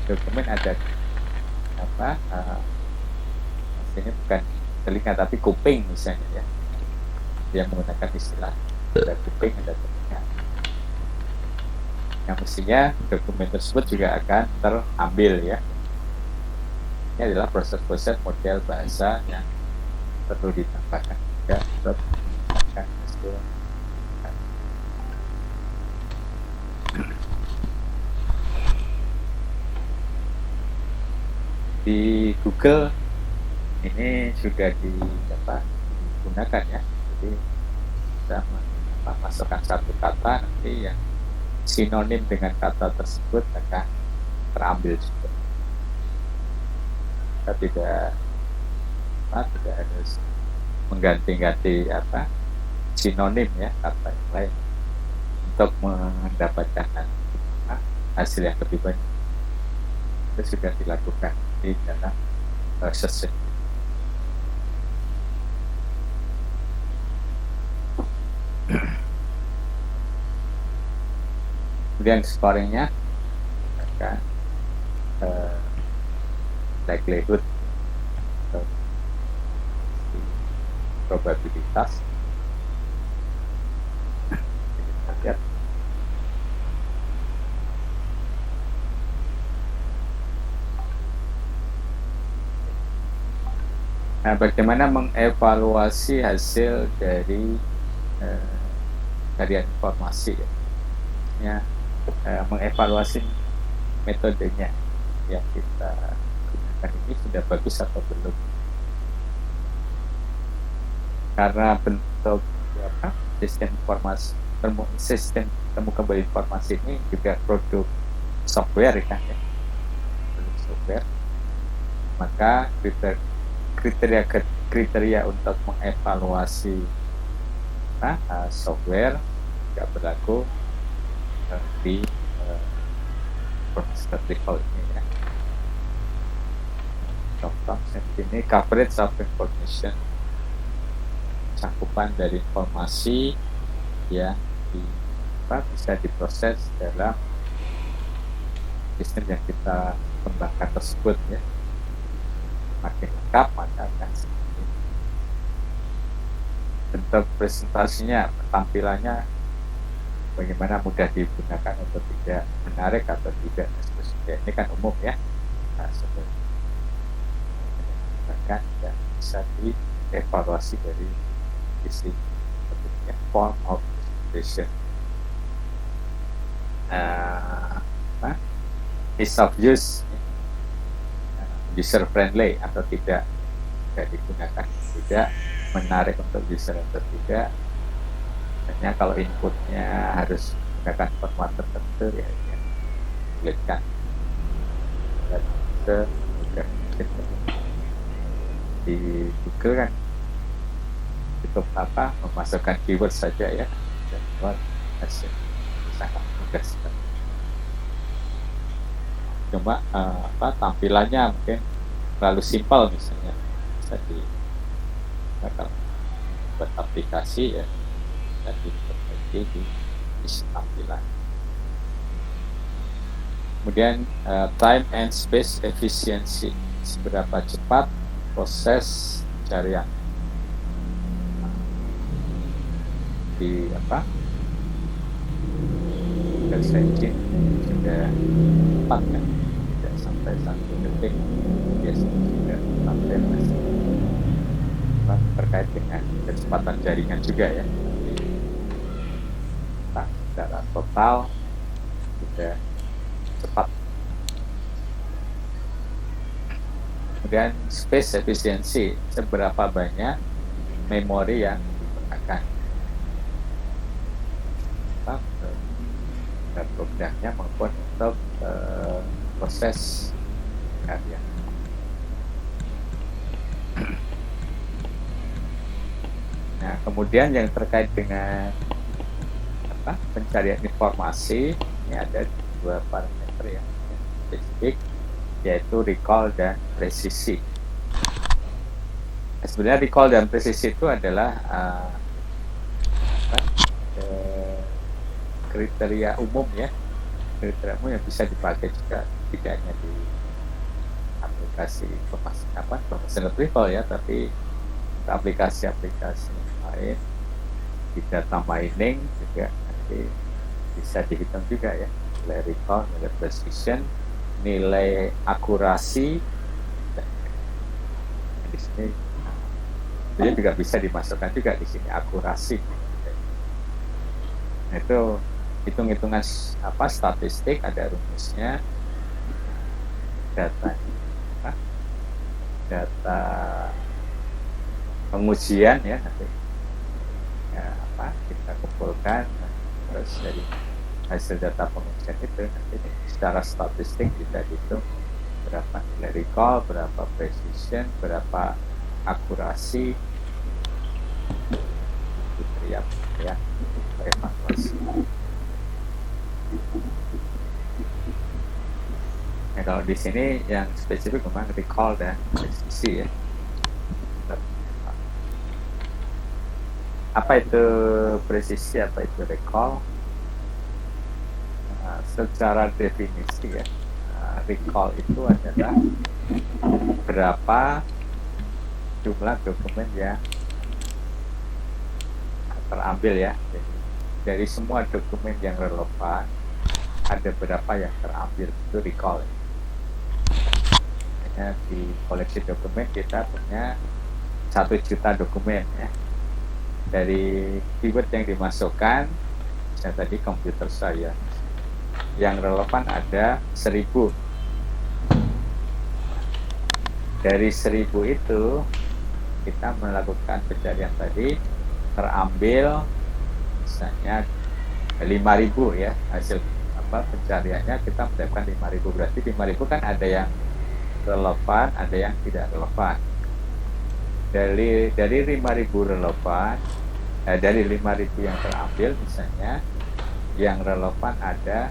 dokumen ada maksudnya bukan telinga tapi kuping misalnya ya, dia menggunakan istilah ada kuping, ada telinga. Yang mestinya dokumen tersebut juga akan terambil ya. Ini adalah proses-proses model bahasa yang perlu ditambahkan juga untuk menambahkan hasil. di Google ini sudah digunakan ya. Jadi kita masukkan satu kata, nanti yang sinonim dengan kata tersebut akan terambil juga. Kita tidak harus mengganti-ganti sinonim ya, kata yang lain untuk mendapatkan hasil yang lebih banyak. Itu sudah dilakukan di dalam search. Kemudian scoringnya akan likelihood atau probabilitas. Kita lihat. Nah, bagaimana mengevaluasi hasil dari harian informasi ya, mengevaluasi metodenya yang kita gunakan ini sudah bagus atau belum, karena bentuk sistem temu kembali informasi ini juga produk software kan ya, produk software, maka kriteria untuk mengevaluasi software tidak berlaku di proses level ini ya. Contoh ini coverage of information, cakupan dari informasi ya bisa diproses dalam sistem yang kita kembangkan tersebut ya. Makin lengkap maka akan bentuk presentasinya, tampilannya bagaimana, mudah digunakan atau tidak, menarik atau tidak, dan ini kan umum ya. Nah, bahkan ya, bisa dievaluasi dari sisi form of presentation, ease of use, user friendly atau tidak digunakan, tidak menarik untuk user atau tidak. Hanya kalau inputnya harus menggunakan format tertentu ya sulitkan. Di Google kan cukup memasukkan keyword saja ya, dan keluar hasil sangat mudah sekali. Cuma tampilannya mungkin terlalu simpel, misalnya bisa kalau buat aplikasi ya jadi diperbaiki di tampilan. Kemudian time and space efficiency, seberapa cepat proses pencarian di search engine sudah cepat kan, tidak sampai 1 detik, biasanya sudah sampai masih terkait dengan kecepatan jaringan juga ya. Secara total sudah cepat. Kemudian space efficiency, seberapa banyak memori yang digunakan programnya maupun untuk proses karya. Nah, kemudian yang terkait dengan pencarian informasi, ini ada 2 parameter yang spesifik, yaitu recall dan presisi. Sebenarnya recall dan presisi itu adalah kriteria umum ya, kriteria umum yang bisa dipakai juga tidak hanya di aplikasi professional level ya, tapi aplikasi-aplikasi lain di data mining juga nanti bisa dihitung juga ya, nilai recall, nilai precision, nilai akurasi. Di sini dia juga bisa dimasukkan juga di sini akurasi. Nah, itu hitung-hitungan statistik, ada rumusnya, data data pengujian ya nanti ya, kita kumpulkan, terus dari hasil data pengujian itu nanti secara statistik kita hitung berapa nilai recall, berapa precision, berapa akurasi gitu ya evaluasi. Nah, kalau di sini yang spesifik memang recall dan presisi ya. Apa itu presisi, apa itu recall? Secara definisi ya, recall itu adalah berapa jumlah dokumen yang terambil ya. Jadi, dari semua dokumen yang relevan ada berapa yang terambil, itu recall. Di koleksi dokumen kita punya 1 juta dokumen ya. Dari keyword yang dimasukkan, saya tadi komputer saya yang relevan ada 1000. Dari 1000 itu kita melakukan pencarian tadi, terambil misalnya 5.000 ya, hasil pencariannya kita mendapatkan 5.000, berarti 5.000 kan ada yang relevan, ada yang tidak relevan. Dari 5.000 relevan, dari 5.000 yang terambil misalnya, yang relevan ada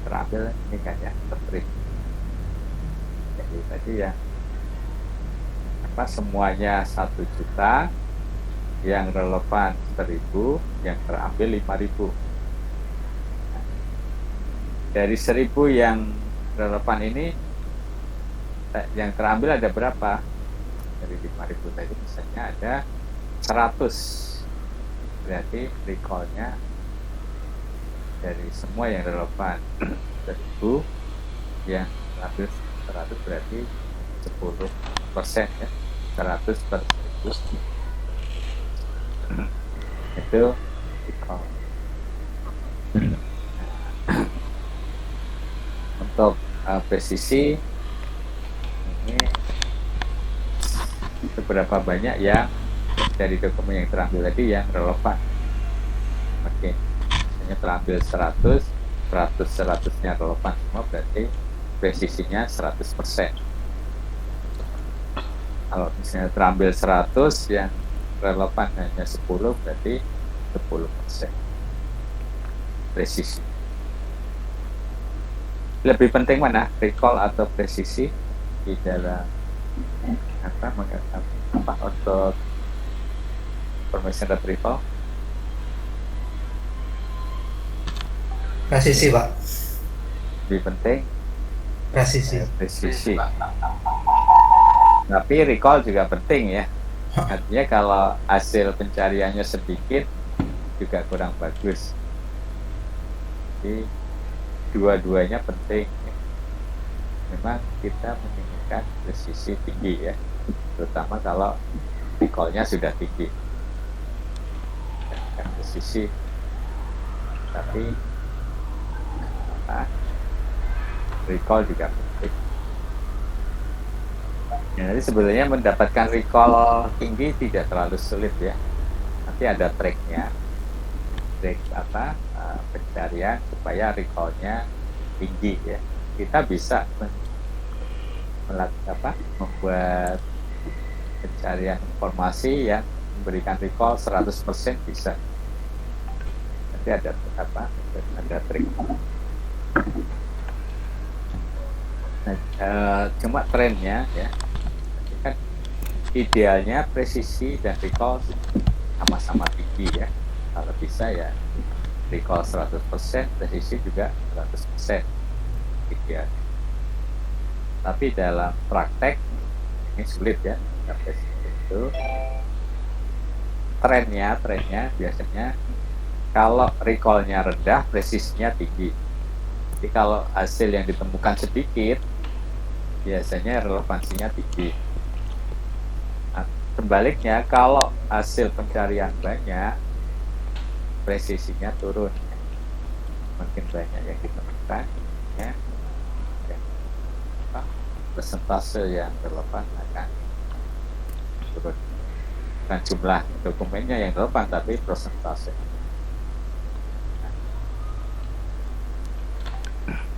terambil ini kan ya, terprint. Jadi tadi ya semuanya 1 juta, yang relevan 1.000, yang terambil 5.000. Dari 1.000 yang relevan ini, yang terambil ada berapa? Dari 5.000 tadi misalnya ada 100. Berarti recall-nya dari semua yang relevan 1.000, yang terambil 100 berarti 10% ya, 100 per 1.000 itu recall. Untuk presisi ini seberapa banyak yang dari dokumen yang terambil tadi yang relevan. Oke, misalnya terambil 100-nya relevan semua, berarti presisinya 100%. Kalau misalnya terambil 100 yang relevan hanya 10, berarti 10% presisi. Lebih penting mana, recall atau presisi di dalam untuk information retrieval? Presisi, Pak. Lebih penting Presisi. presisi. Tapi recall juga penting ya. Artinya kalau hasil pencariannya sedikit juga kurang bagus. Jadi dua-duanya penting. Memang kita menginginkan presisi tinggi ya, terutama kalau recall-nya sudah tinggi. Dan presisi, tapi recall juga penting. Ya, jadi sebenarnya mendapatkan recall tinggi tidak terlalu sulit ya. Nanti ada track-nya, track pencarian supaya recall-nya tinggi ya. Kita bisa membuat pencarian informasi yang memberikan recall 100% bisa. Nanti ada trik. Nah, cuma trennya ya, kan idealnya presisi dan recall sama-sama tinggi ya. Kalau bisa ya recall 100%, presisi juga 100% ideal. Tapi dalam praktek ini sulit ya, sampai itu trennya biasanya kalau recall-nya rendah, presisinya tinggi. Jadi kalau hasil yang ditemukan sedikit, biasanya relevansinya tinggi. Nah, sebaliknya kalau hasil pencarian banyak, presisinya turun. Makin banyak yang ditemukan, ya, persentase yang relevan akan turun. Bukan jumlah dokumennya yang relevan, tapi persentase.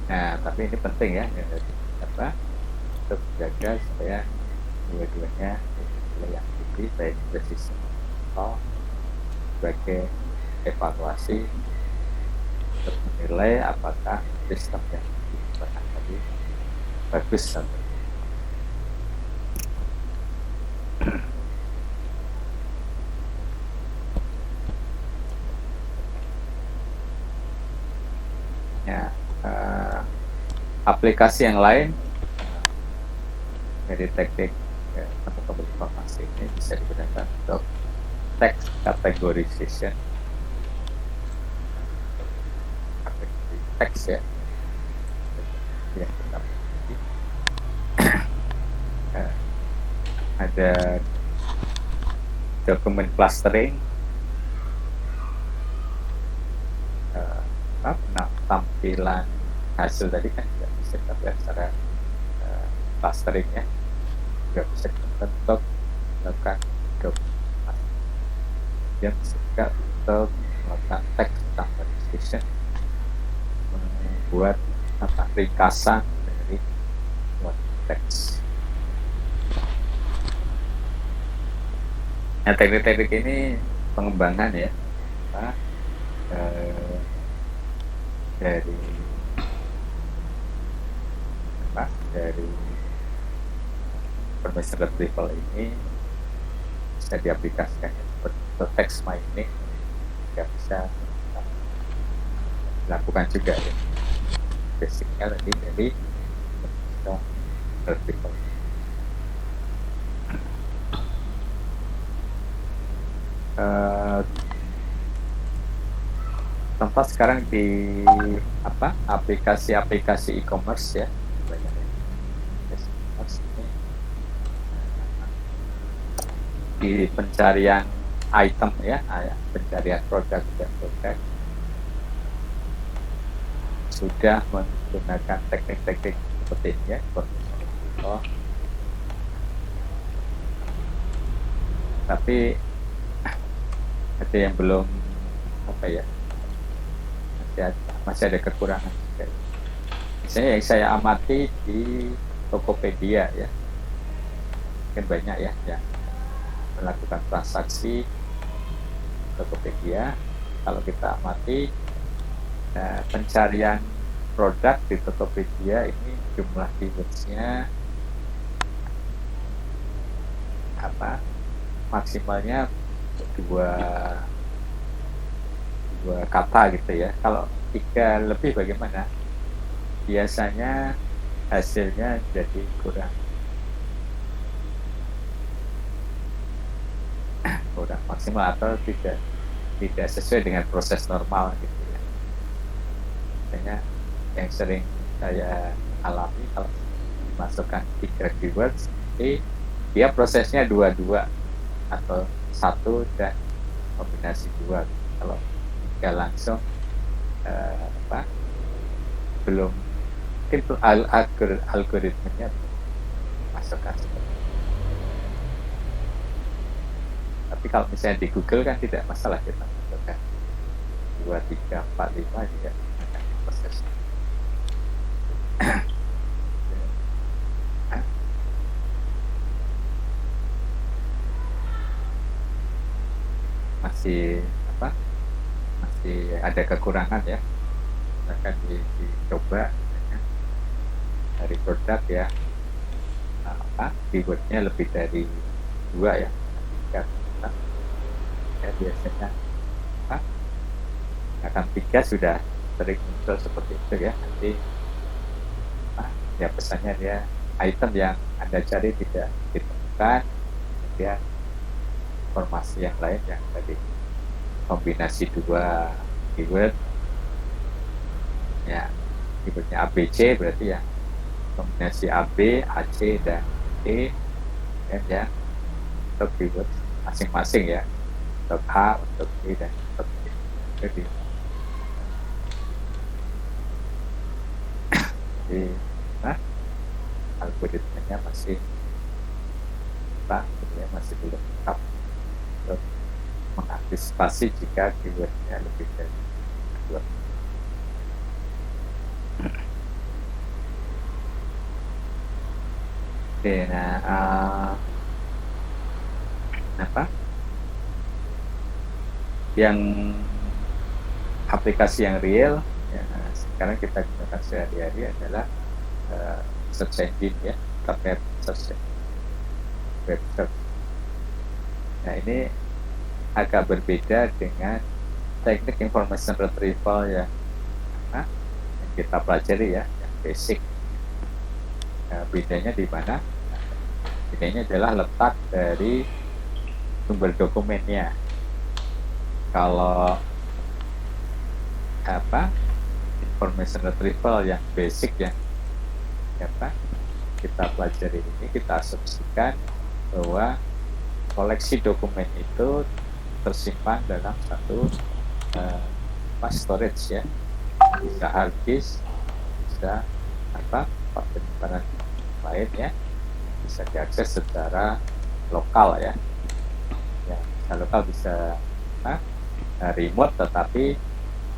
Nah, tapi ini penting ya, untuk menjaga supaya dua-duanya nilai yang tinggi, baik presisi sebagai evaluasi untuk menilai apakah sistem yang digunakan tadi bagus atau ya. Aplikasi yang lain dari teknik temukan informasi ini bisa digunakan untuk text categorization, kategori teks ya, yang kita miliki. Ada dokumen clustering, tampilan hasil tadi kan juga bisa kita lihat secara clusteringnya, juga bisa untuk melakukan dokumen, yang juga untuk melakukan text summarization, membuat ringkasan dari teks. Nah, teknik-teknik ini pengembangan ya, dari information retrieval ini bisa diaplikasikan untuk text mining, juga bisa dilakukan juga ya. Basicnya tadi dari information retrieval. Contoh sekarang di aplikasi e-commerce ya, banyak e-commerce ini di pencarian item ya, pencarian produk dan produk sudah menggunakan teknik-teknik seperti ini ya, tapi ada yang belum masih ada kekurangan. Misalnya yang saya amati di Tokopedia ya, mungkin banyak ya yang melakukan transaksi Tokopedia. Kalau kita amati pencarian produk di Tokopedia ini, jumlah keywords-nya maksimalnya dua kata gitu ya. Kalau 3 lebih bagaimana? Biasanya hasilnya jadi kurang maksimal atau tidak sesuai dengan proses normal gitu ya. Misalnya yang sering saya alami, kalau dimasukkan 3 keywords, dia prosesnya 2 atau 1 dan kombinasi 2. Kalau nggak langsung belum, mungkin algoritmenya masukkan seperti itu. Tapi kalau misalnya di Google kan tidak masalah, kita masukkan 2, 3, 4, 5 juga akan proses. masih ada kekurangan ya, akan dicoba ya, dari produk ya, keywordnya lebih dari 2 ya, biasanya akan 3 sudah sering muncul seperti itu ya. Nanti ya pesannya dia item yang Anda cari tidak ditemukan, kemudian informasi yang lain yang tadi kombinasi 2 keyword ya, keywordnya ABC, berarti ya kombinasi AB, AC dan E ya, untuk keyword masing-masing ya, untuk A, untuk B dan untuk B. Jadi algoritmanya masih gitu ya, masih belum lengkap untuk mengantisipasi jika keywordnya lebih dari dua. Oke, nah yang aplikasi yang real ya, sekarang kita gunakan sehari-hari adalah search engine ya, internet search engine, web search. Nah, ini agak berbeda dengan teknik information retrieval yang kita pelajari ya, yang basic. Nah, bedanya di mana? Bedanya adalah letak dari sumber dokumennya. Kalau information retrieval yang basic yang kita pelajari ini, kita asumsikan bahwa koleksi dokumen itu tersimpan dalam satu storage ya, bisa hard disk, bisa penyimpanan lain ya, bisa diakses secara lokal ya, bisa lokal, bisa remote, tetapi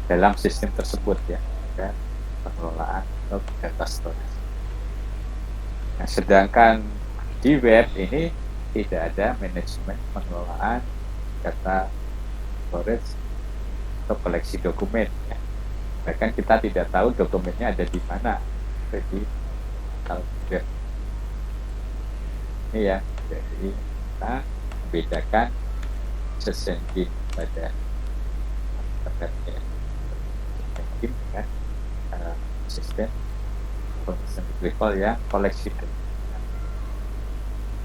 dalam sistem tersebut ya, dan pengelolaan data storage. Nah, sedangkan di web ini tidak ada manajemen pengelolaan data storage atau koleksi dokumen ya. Bahkan kita tidak tahu dokumennya ada di mana. Jadi web ini ya, jadi kita membedakan search engine pada internetnya dengan sistem information retrieval yang koleksi.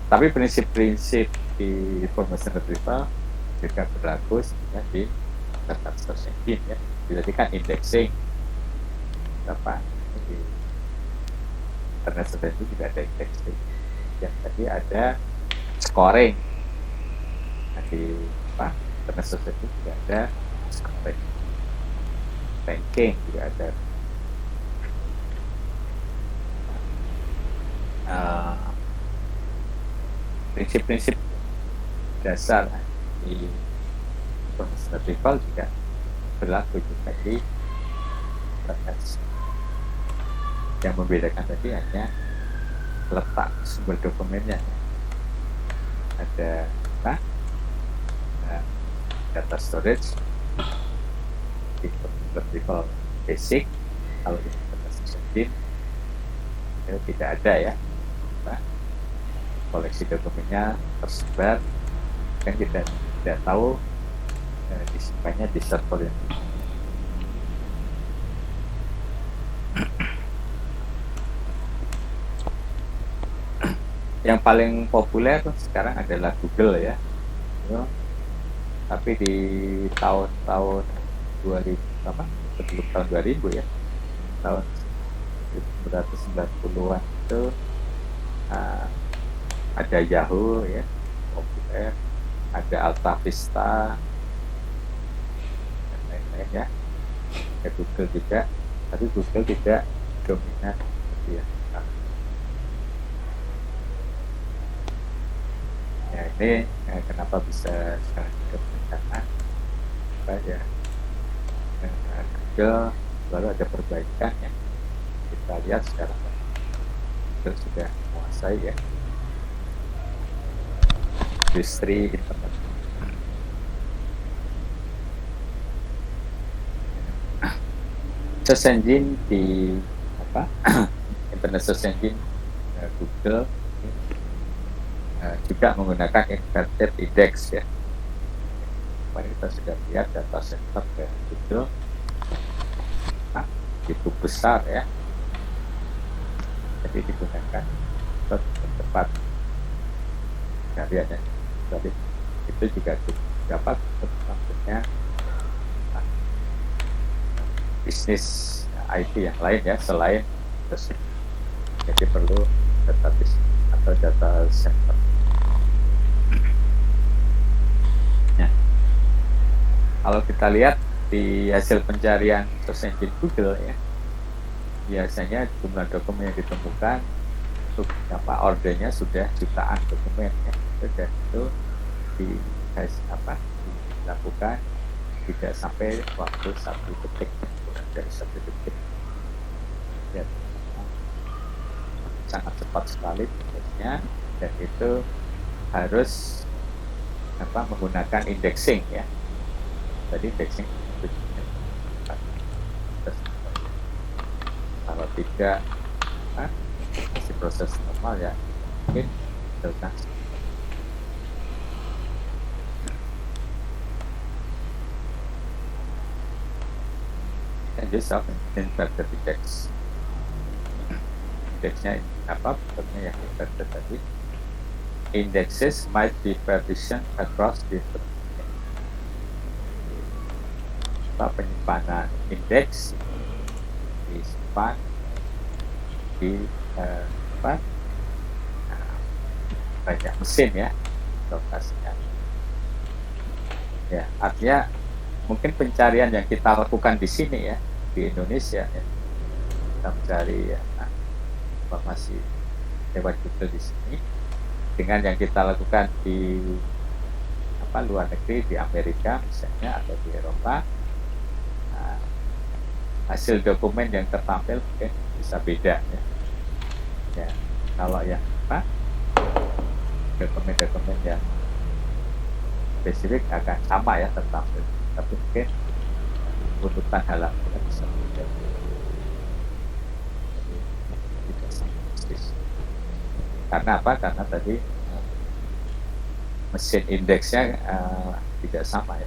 Tapi prinsip-prinsip di information retrieval juga berlaku sebenarnya di data search engine ya. Jadi kan indexing di internet search engine juga ada indexing. Yang tadi ada scoring. Nah, di internet search engine juga ada scoring. Ranking juga ada. Prinsip-prinsip dasar di information retrieval juga berlaku juga di internet. Yang membedakan tadi hanya letak sumber dokumennya. Ada data storage di retrieval basic, kalau di internet search engine itu tidak ada ya, koleksi dokumennya tersebar, kan kita tidak tahu disimpannya di server yang yang paling populer sekarang adalah Google ya. Tapi di tahun-tahun 2000 sebelum tahun 2000 ya, tahun 1990-an itu ada Yahoo ya, populer, ada Alta Vista dan lain-lain ya. Ada Google juga, tapi Google tidak dominan gitu ya. Ya ini kenapa bisa sekarang kebencanaan ya, Google baru ada perbaikan ya. Kita lihat sekarang Google sudah menguasai ya industri internet. Search engine di internet search engine Google juga menggunakan inverted index ya. Kemarin kita sudah lihat data center dari Google itu besar ya, jadi digunakan untuk tempat pencariannya. Jadi itu juga dapat maksudnya bisnis IT yang lain ya, selain tersebut. Jadi perlu database atau data center. Nah, kalau kita lihat di hasil pencarian search engine Google ya, biasanya jumlah dokumen yang ditemukan ordernya sudah jutaan dokumen ya. Dan itu dilakukan tidak sampai waktu 1 detik, kurang dari 1 detik ya, sangat cepat sekali prosesnya. Dan itu harus menggunakan indexing ya. Tadi indexing kalau tidak masih proses normal ya mungkin delta. And this of inverted index. Indexnya bentuknya yang inverted tadi. Indexes might be partitioned across different penyimpanan indeks disimpan di banyak mesin ya lokasinya ya. Artinya mungkin pencarian yang kita lakukan di sini ya di Indonesia ya, kita mencari ya, informasi lewat Google di sini dengan yang kita lakukan di luar negeri, di Amerika misalnya atau di Eropa, hasil dokumen yang tertampil mungkin bisa beda ya. Ya, kalau yang dokumen-dokumen yang spesifik akan sama ya tertampil, tapi mungkin urutan halamannya bisa beda. Jadi, tidak sama persis. Karena apa? Karena tadi mesin indeksnya tidak sama ya.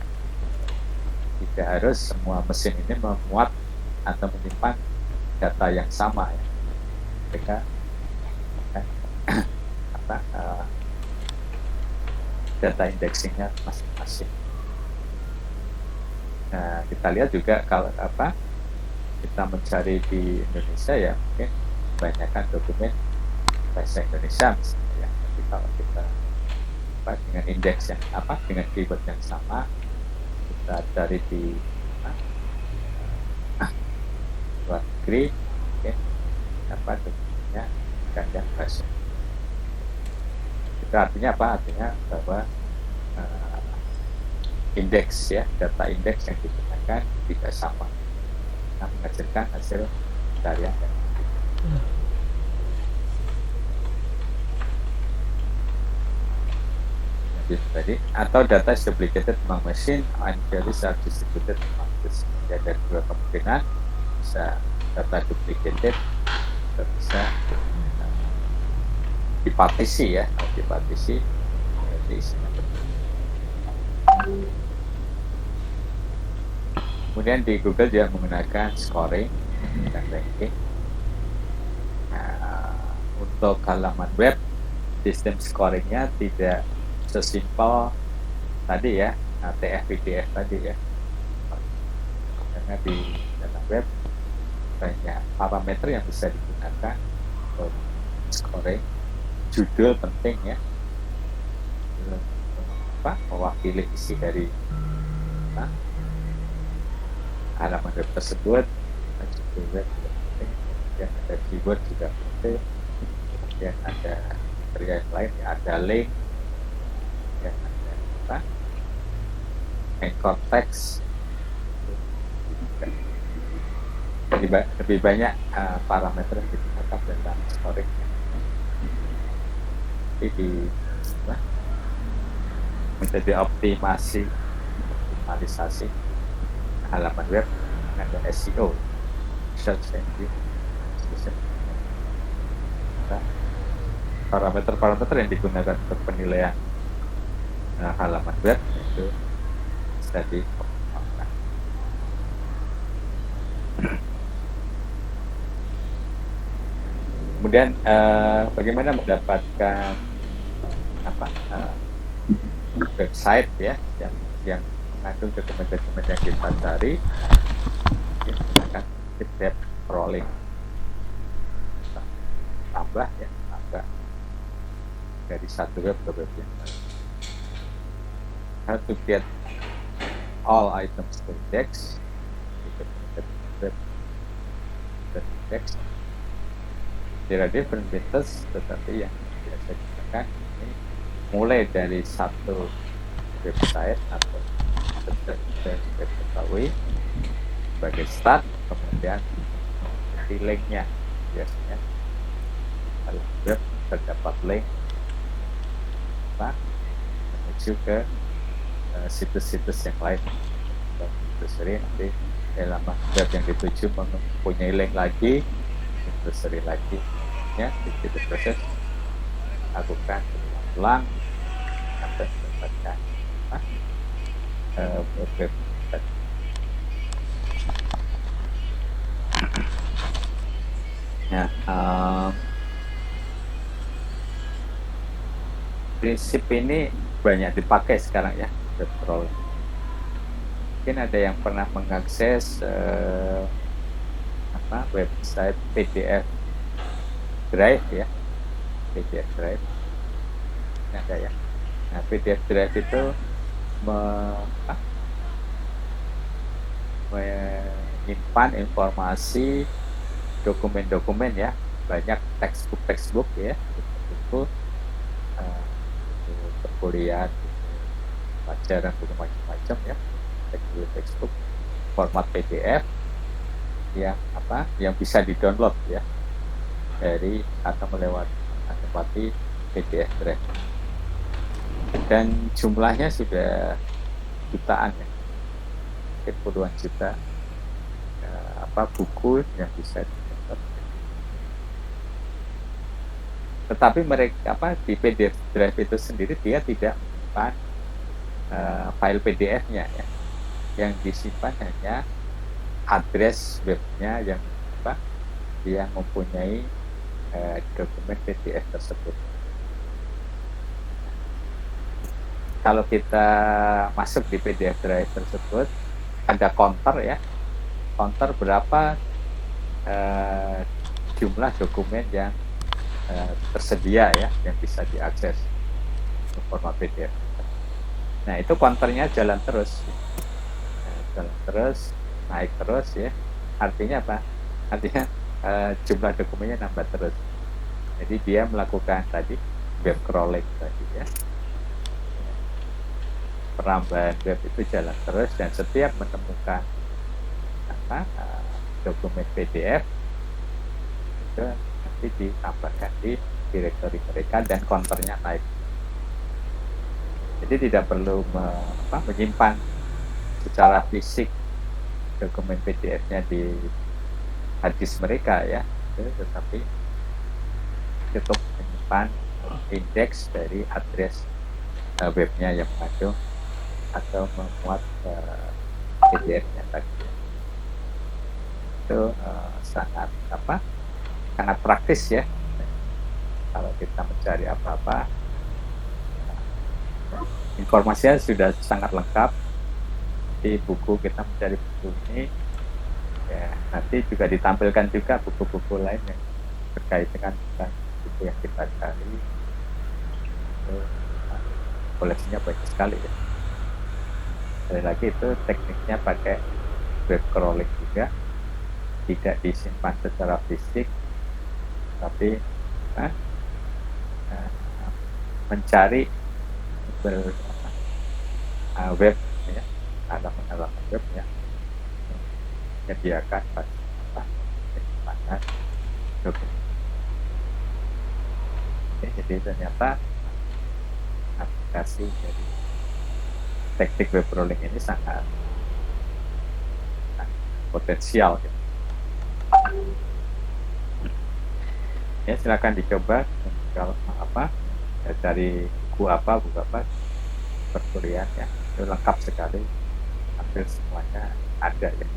Tidak harus semua mesin ini memuat atau menyimpan data yang sama ya. Mereka data indexingnya masing-masing. Nah, kita lihat juga kalau kita mencari di Indonesia ya mungkin kebanyakan dokumen bahasa Indonesia misalnya ya. Tapi kalau kita dengan indeks yang dengan keyword yang sama, kita cari di luar negeri, mungkin dokumennya ganjar bahasa. Itu artinya apa? Artinya bahwa indeks ya, data indeks yang digunakan tidak sama, menghasilkan hasil pencarian yang tadi, atau data is duplicated among machine and values are distributed among this. Ya, ada dua kemungkinan, bisa data duplicated atau bisa dipartisi ya, dipartisi isinya. Kemudian di Google dia menggunakan scoring dan ranking. Untuk halaman web, sistem scoringnya tidak sesimpel tadi ya, TF-PDF tadi ya. Karena di dalam web banyak parameter yang bisa digunakan untuk scoring. Judul penting ya, mewakili isi dari halaman web tersebut. Judul web juga penting, kemudian ada keyword juga penting, kemudian ada kriteria yang lain ya, ada link, dan ada anchor text. Lebih banyak parameter yang digunakan dalam scoring. Jadi menjadi optimalisasi halaman web dengan SEO, search engine. Parameter-parameter yang digunakan untuk penilaian halaman web itu bisa dioptimalkan. Kemudian bagaimana mendapatkan website ya yang mengandung dokumen-dokumen yang kita cari, menggunakan web crawling, tambah dari satu web ke web yang lain. How to get all items to index, web index. There are different methods, tetapi yang biasa digunakan ini mulai dari satu website atau web Betawi sebagai start, kemudian di linknya biasanya dalam web terdapat link menuju ke situs-situs yang lain. Dan sering nanti dalam web yang dituju mempunyai link lagi, sering lagi ya, begitu proses lakukan ulang sampai mendapatkan web. Nah, prinsip ini banyak dipakai sekarang ya, web crawling. Mungkin ada yang pernah mengakses website PDF Drive ya, PDF Drive. Ini ada ya. Nah, PDF Drive itu menyimpan informasi dokumen-dokumen ya, banyak textbook ya, buku perkuliahan, pelajaran, buku macam-macam ya, textbook format PDF yang bisa di-download ya dari atau melewati PDF Drive, dan jumlahnya sudah jutaan ya, mungkin puluhan juta buku yang bisa di-download. Tetapi mereka di PDF Drive itu sendiri dia tidak menyimpan file PDF-nya ya. Yang disimpan hanya address webnya yang mempunyai dokumen PDF tersebut. Kalau kita masuk di PDF Drive tersebut, ada counter ya, counter berapa jumlah dokumen yang tersedia ya, yang bisa diakses untuk format PDF. Nah, itu counternya jalan terus, naik terus ya. Artinya apa? Artinya jumlah dokumennya nambah terus. Jadi dia melakukan tadi web crawling tadi ya. Perambahan web itu jalan terus, dan setiap menemukan dokumen PDF itu nanti ditambahkan di direktori mereka dan counternya naik. Jadi tidak perlu menyimpan secara fisik dokumen PDF-nya di hard disk mereka ya, tetapi cukup menyimpan indeks dari address webnya yang mengandung atau memuat PDF-nya tadi. Itu sangat praktis ya. Kalau kita mencari apa-apa, informasinya sudah sangat lengkap di buku. Kita mencari buku ini ya, nanti juga ditampilkan juga buku-buku lain yang terkait dengan buku yang kita cari. Koleksinya banyak sekali ya. Sekali lagi itu tekniknya pakai web crawling juga, tidak disimpan secara fisik, tapi mencari web ya, halaman web ya, menyediakan penyimpanan dokumen. Jadi ternyata aplikasi dari teknik web crawling ini sangat potensial gitu. Ya, silakan dicoba kalau dari buku apa perkuliahan ya, itu lengkap sekali, hampir semuanya ada ya.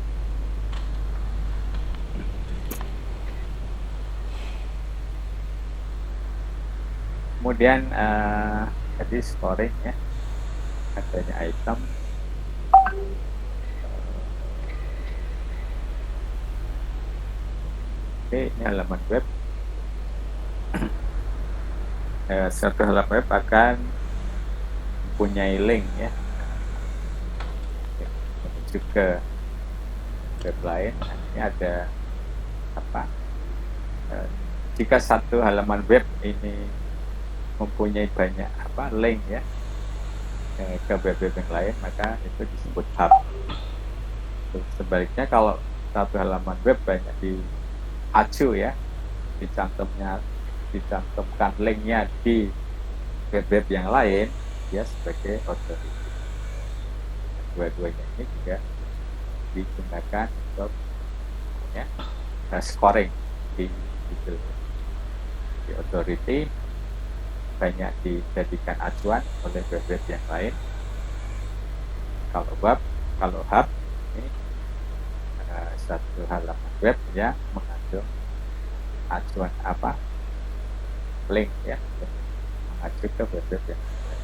Kemudian jadi scoring ya, adanya item, oke, ini halaman web. Suatu halaman web akan mempunyai link ya, menuju ke web lain. Nah, ini ada jika satu halaman web ini mempunyai banyak link ya ke web-web yang lain, maka itu disebut hub. Sebaliknya kalau satu halaman web banyak diacu ya, dicantumkan linknya di web-web yang lain, dia sebagai authority. Dua-duanya ini juga digunakan untuk ya, scoring di Google. Di authority banyak dijadikan acuan oleh web-web yang lain. Kalau hub ini satu halaman web yang mengandung acuan link ya, mengacu ke web-web yang lain.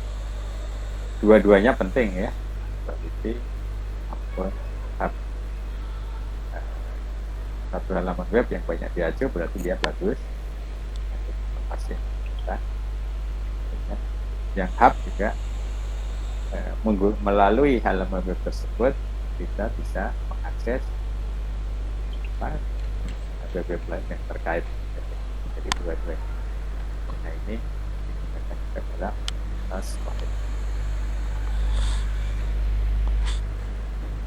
Dua-duanya penting ya, authority maupun hub. Satu halaman web yang banyak diacu berarti dia bagus, pasti kita. Yang hub juga melalui halaman web tersebut kita bisa mengakses web-web lain yang terkait. Jadi dua-duanya. Nah ini digunakan juga dalam scoring.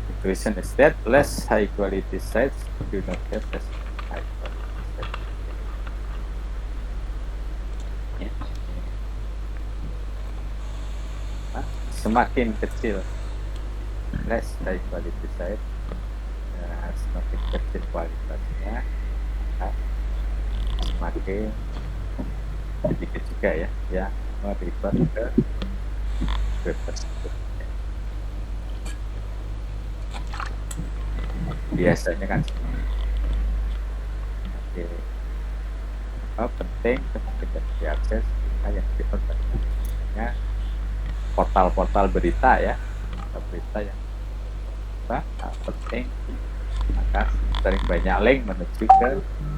The question is that less high quality sites do not have as high quality sites. Ya. Semakin kecil less high quality site, semakin kecil kualitasnya, semakin sedikit juga ya yang merefer ke web tersebut. Biasanya kan penting kemudian diakses yang diorganisasinya portal-portal berita ya, berita yang penting, maka sering banyak link menuju ke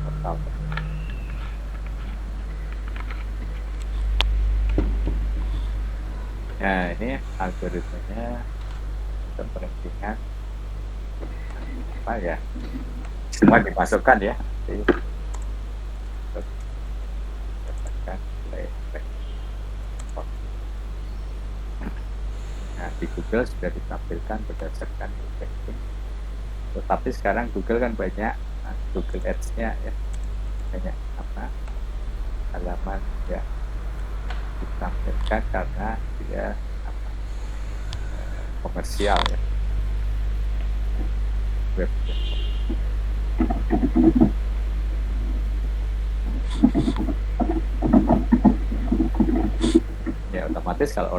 portal. Nah ini algoritmenya untuk perankingan ya, semua dimasukkan ya, untuk mendapatkan link. Nah di Google sudah ditampilkan berdasarkan ranking, tetapi sekarang Google kan banyak Google Ads-nya ya, banyak halaman ya ditampilkan karena dia komersial ya, web. Ya otomatis kalau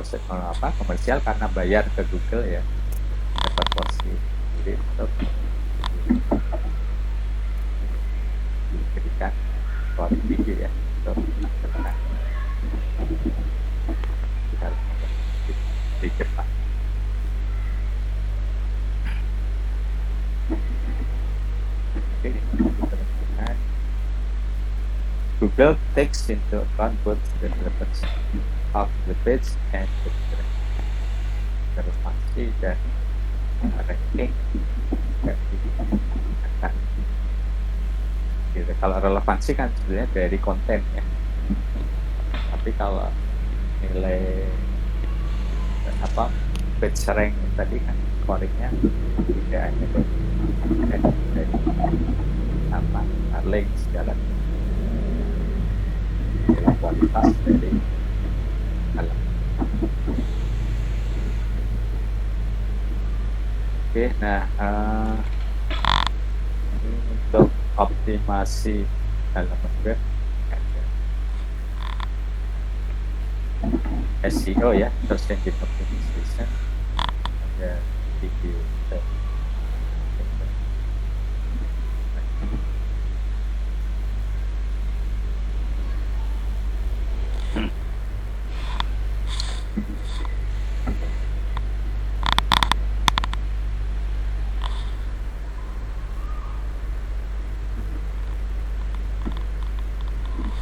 komersial karena bayar ke Google ya, dapat porsi. Jadi untuk diberikan porsi tinggi ya untuk menampilkan di Jepang. Google takes into account both the relevance of the page and the relevansi dan ranking. Gitu. Kalau relevansi kan sebenarnya dari konten ya, tapi kalau nilai page rank tadi kan scoringnya tidak hanya dari link segala kualitas dari halaman. Oke, nah untuk optimasi halaman web ada SEO ya, search engine optimization, ada video.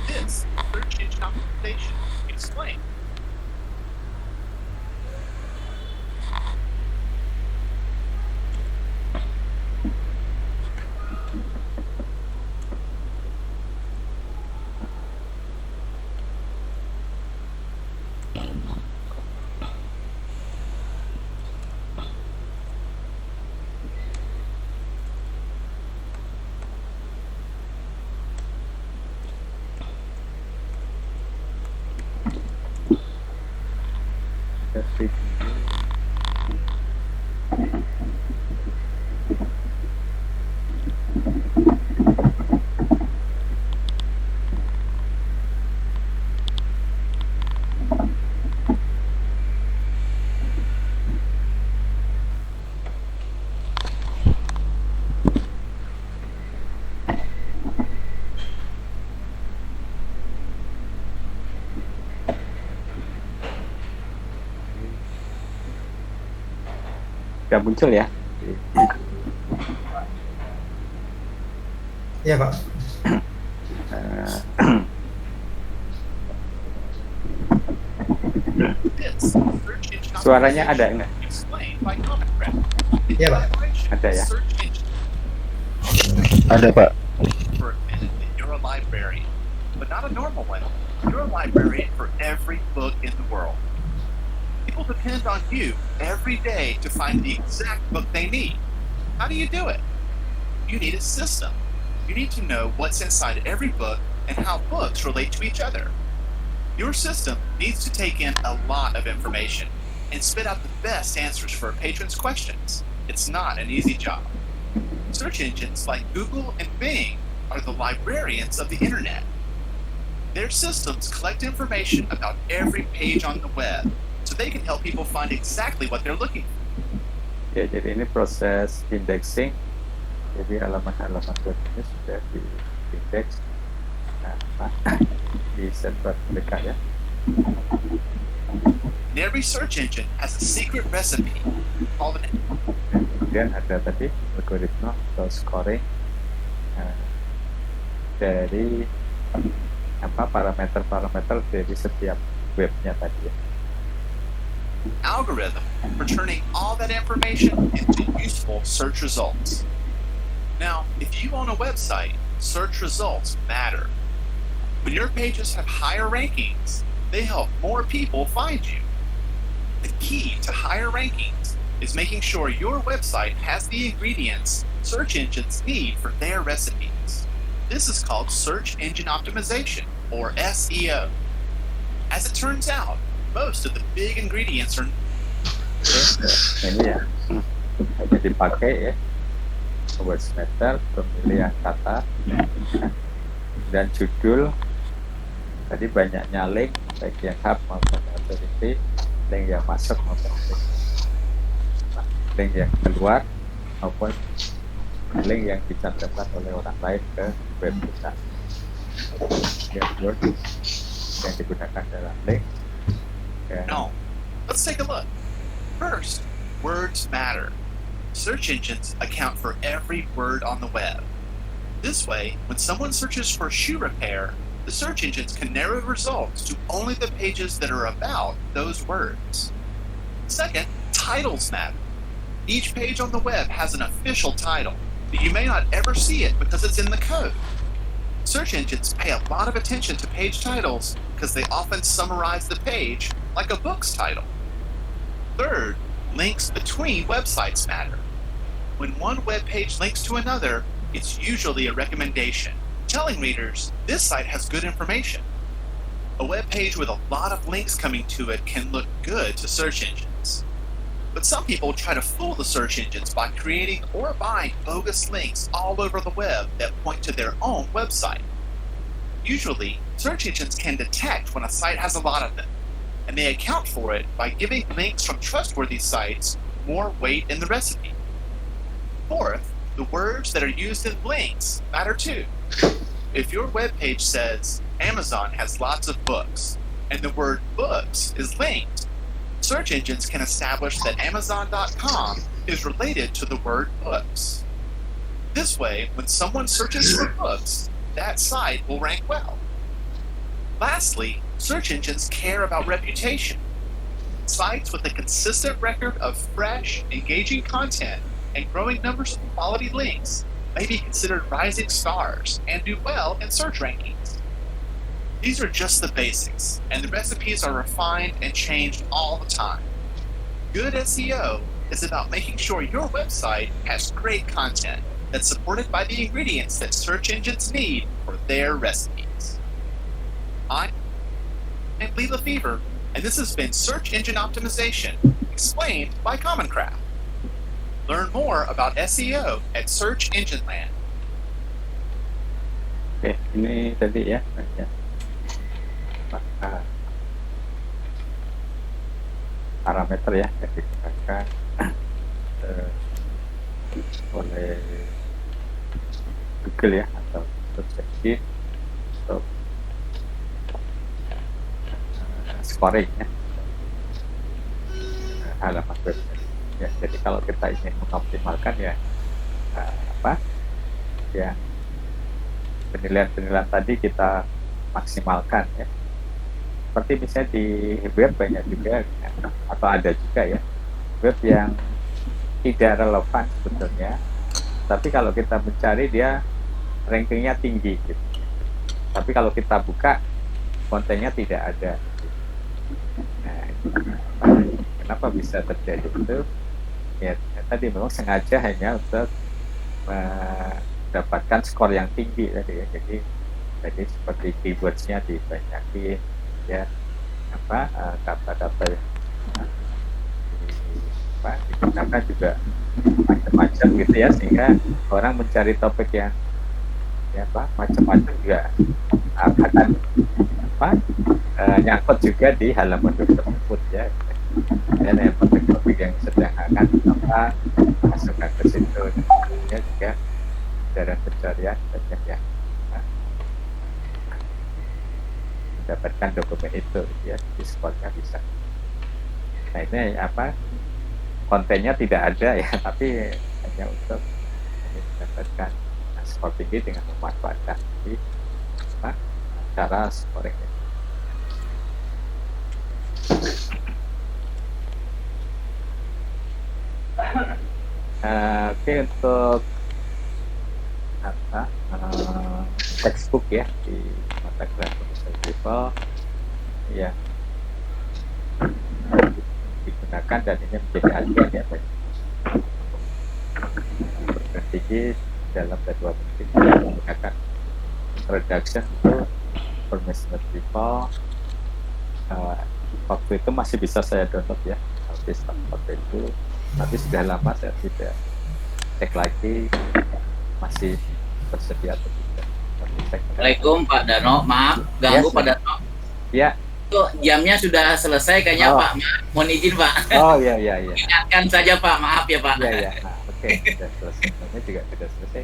This search engine optimization explained. review. Gak muncul ya? Iya Pak. This search engine Suaranya ada optimization nggak? explained by Common Thread. Iya Pak. Ada ya? Search engine Ada Pak. for a minute that you're a librarian, but not a normal one. You're a librarian for every book in the world. People depend on you every day to find the exact book they need. How do you do it? You need a system. You need to know what's inside every book and how books relate to each other. Your system needs to take in a lot of information and spit out the best answers for a patron's questions. It's not an easy job. Search engines like Google and Bing are the librarians of the internet. Their systems collect information about every page on the web so they can help people find exactly what they're looking for. Ya, jadi ini proses indexing. Jadi halaman-halaman web ini sudah di-index di server mereka ya. And every search engine has a secret recipe called an Dan kemudian ada tadi algoritma atau scoring dari parameter-parameter dari setiap webnya tadi ya. algorithm for turning all that information into useful search results. Now, if you own a website, search results matter. When your pages have higher rankings, they help more people find you. The key to higher rankings is making sure your website has the ingredients search engines need for their recipes. This is called search engine optimization, or SEO. As it turns out, most of the big ingredients are Ini ya hanya dipakai ya words matter, pemilihan kata dan judul. Tadi banyaknya link baik yang hub maupun authority, link yang masuk maupun link yang keluar maupun link yang dicantumkan oleh orang lain ke web kita. Keyword yang digunakan dalam link. No. Let's take a look. First, words matter. Search engines account for every word on the web. This way, when someone searches for shoe repair, the search engines can narrow results to only the pages that are about those words. Second, titles matter. Each page on the web has an official title, but you may not ever see it because it's in the code. Search engines pay a lot of attention to page titles because they often summarize the page like a book's title. Third, links between websites matter. When one web page links to another, it's usually a recommendation, telling readers this site has good information. A web page with a lot of links coming to it can look good to search engines. But some people try to fool the search engines by creating or buying bogus links all over the web that point to their own website. Usually, search engines can detect when a site has a lot of them, and they account for it by giving links from trustworthy sites more weight in the recipe. Fourth, the words that are used in links matter too. If your web page says Amazon has lots of books, and the word books is linked, search engines can establish that Amazon.com is related to the word books. This way, when someone searches for books, that site will rank well. Lastly, search engines care about reputation. Sites with a consistent record of fresh, engaging content and growing numbers of quality links may be considered rising stars and do well in search rankings. These are just the basics, and the recipes are refined and changed all the time. Good SEO is about making sure your website has great content that's supported by the ingredients that search engines need for their recipes. I'm Lee Lefevre, And this has been Search Engine Optimization, explained by Common Craft. Learn more about SEO at Search Engine Land. Oke, ini tadi ya. Parameter ya yang digunakan oleh Google ya, atau search engine untuk scoring ya halaman website ya. Jadi kalau kita ingin mengoptimalkan ya ya penilaian tadi kita maksimalkan ya. Seperti misalnya di web banyak juga ya, atau ada juga ya web yang tidak relevan sebetulnya, tapi kalau kita mencari dia rankingnya tinggi gitu. Tapi kalau kita buka kontennya tidak ada. Nah, kenapa bisa terjadi itu? Ya tadi memang sengaja hanya untuk mendapatkan skor yang tinggi tadi ya. Jadi seperti keywords-nya dibanyakin ya, kata-kata yang digunakan juga macam-macam gitu ya, sehingga orang mencari topik yang macam-macam juga akan nyangkut juga di halaman web tersebut ya. Dan yang topik yang sedang akan masukkan ke situ ya, juga dari pencarian banyak yang mendapatkan dokumen itu ya, di skornya bisa. Nah ini kontennya tidak ada ya, tapi hanya untuk mendapatkan skor tinggi dengan memanfaatkan di cara scoring ini. Oke, untuk textbook ya di mata kuliah Profesor People ya digunakan, dan ini menjadi acuan ya perguruan tinggi dalam jadwal pendidikan menggunakan introduction to Profesor People. Waktu itu masih bisa saya download ya, waktu itu, tapi sudah lama saya tidak cek lagi masih tersedia atau tidak. Assalamualaikum Pak Dano, maaf ganggu Yes, Pak Dano. Ya. Itu jamnya sudah selesai kayaknya Pak. Mohon izin Pak. Oh iya. Ingatkan saja Pak, maaf ya Pak. Iya. Nah, oke, sudah selesai. Ini juga sudah selesai.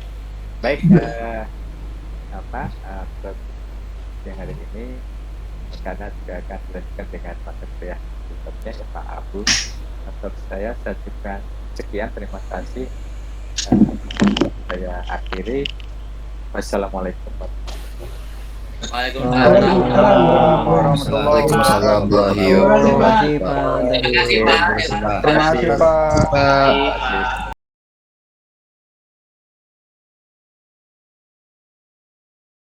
Baik, untuk yang hari ini karena juga akan dilanjutkan dengan mata kuliah berikutnya ya Pak Abu. Untuk saya juga sekian, terima kasih. Saya akhiri. Wassalamualaikum Waalaikumsalam. Waalaikumsalam warahmatullahi wabarakatuh. Terima kasih Pak. Terima kasih Pak. Terima kasih Pak.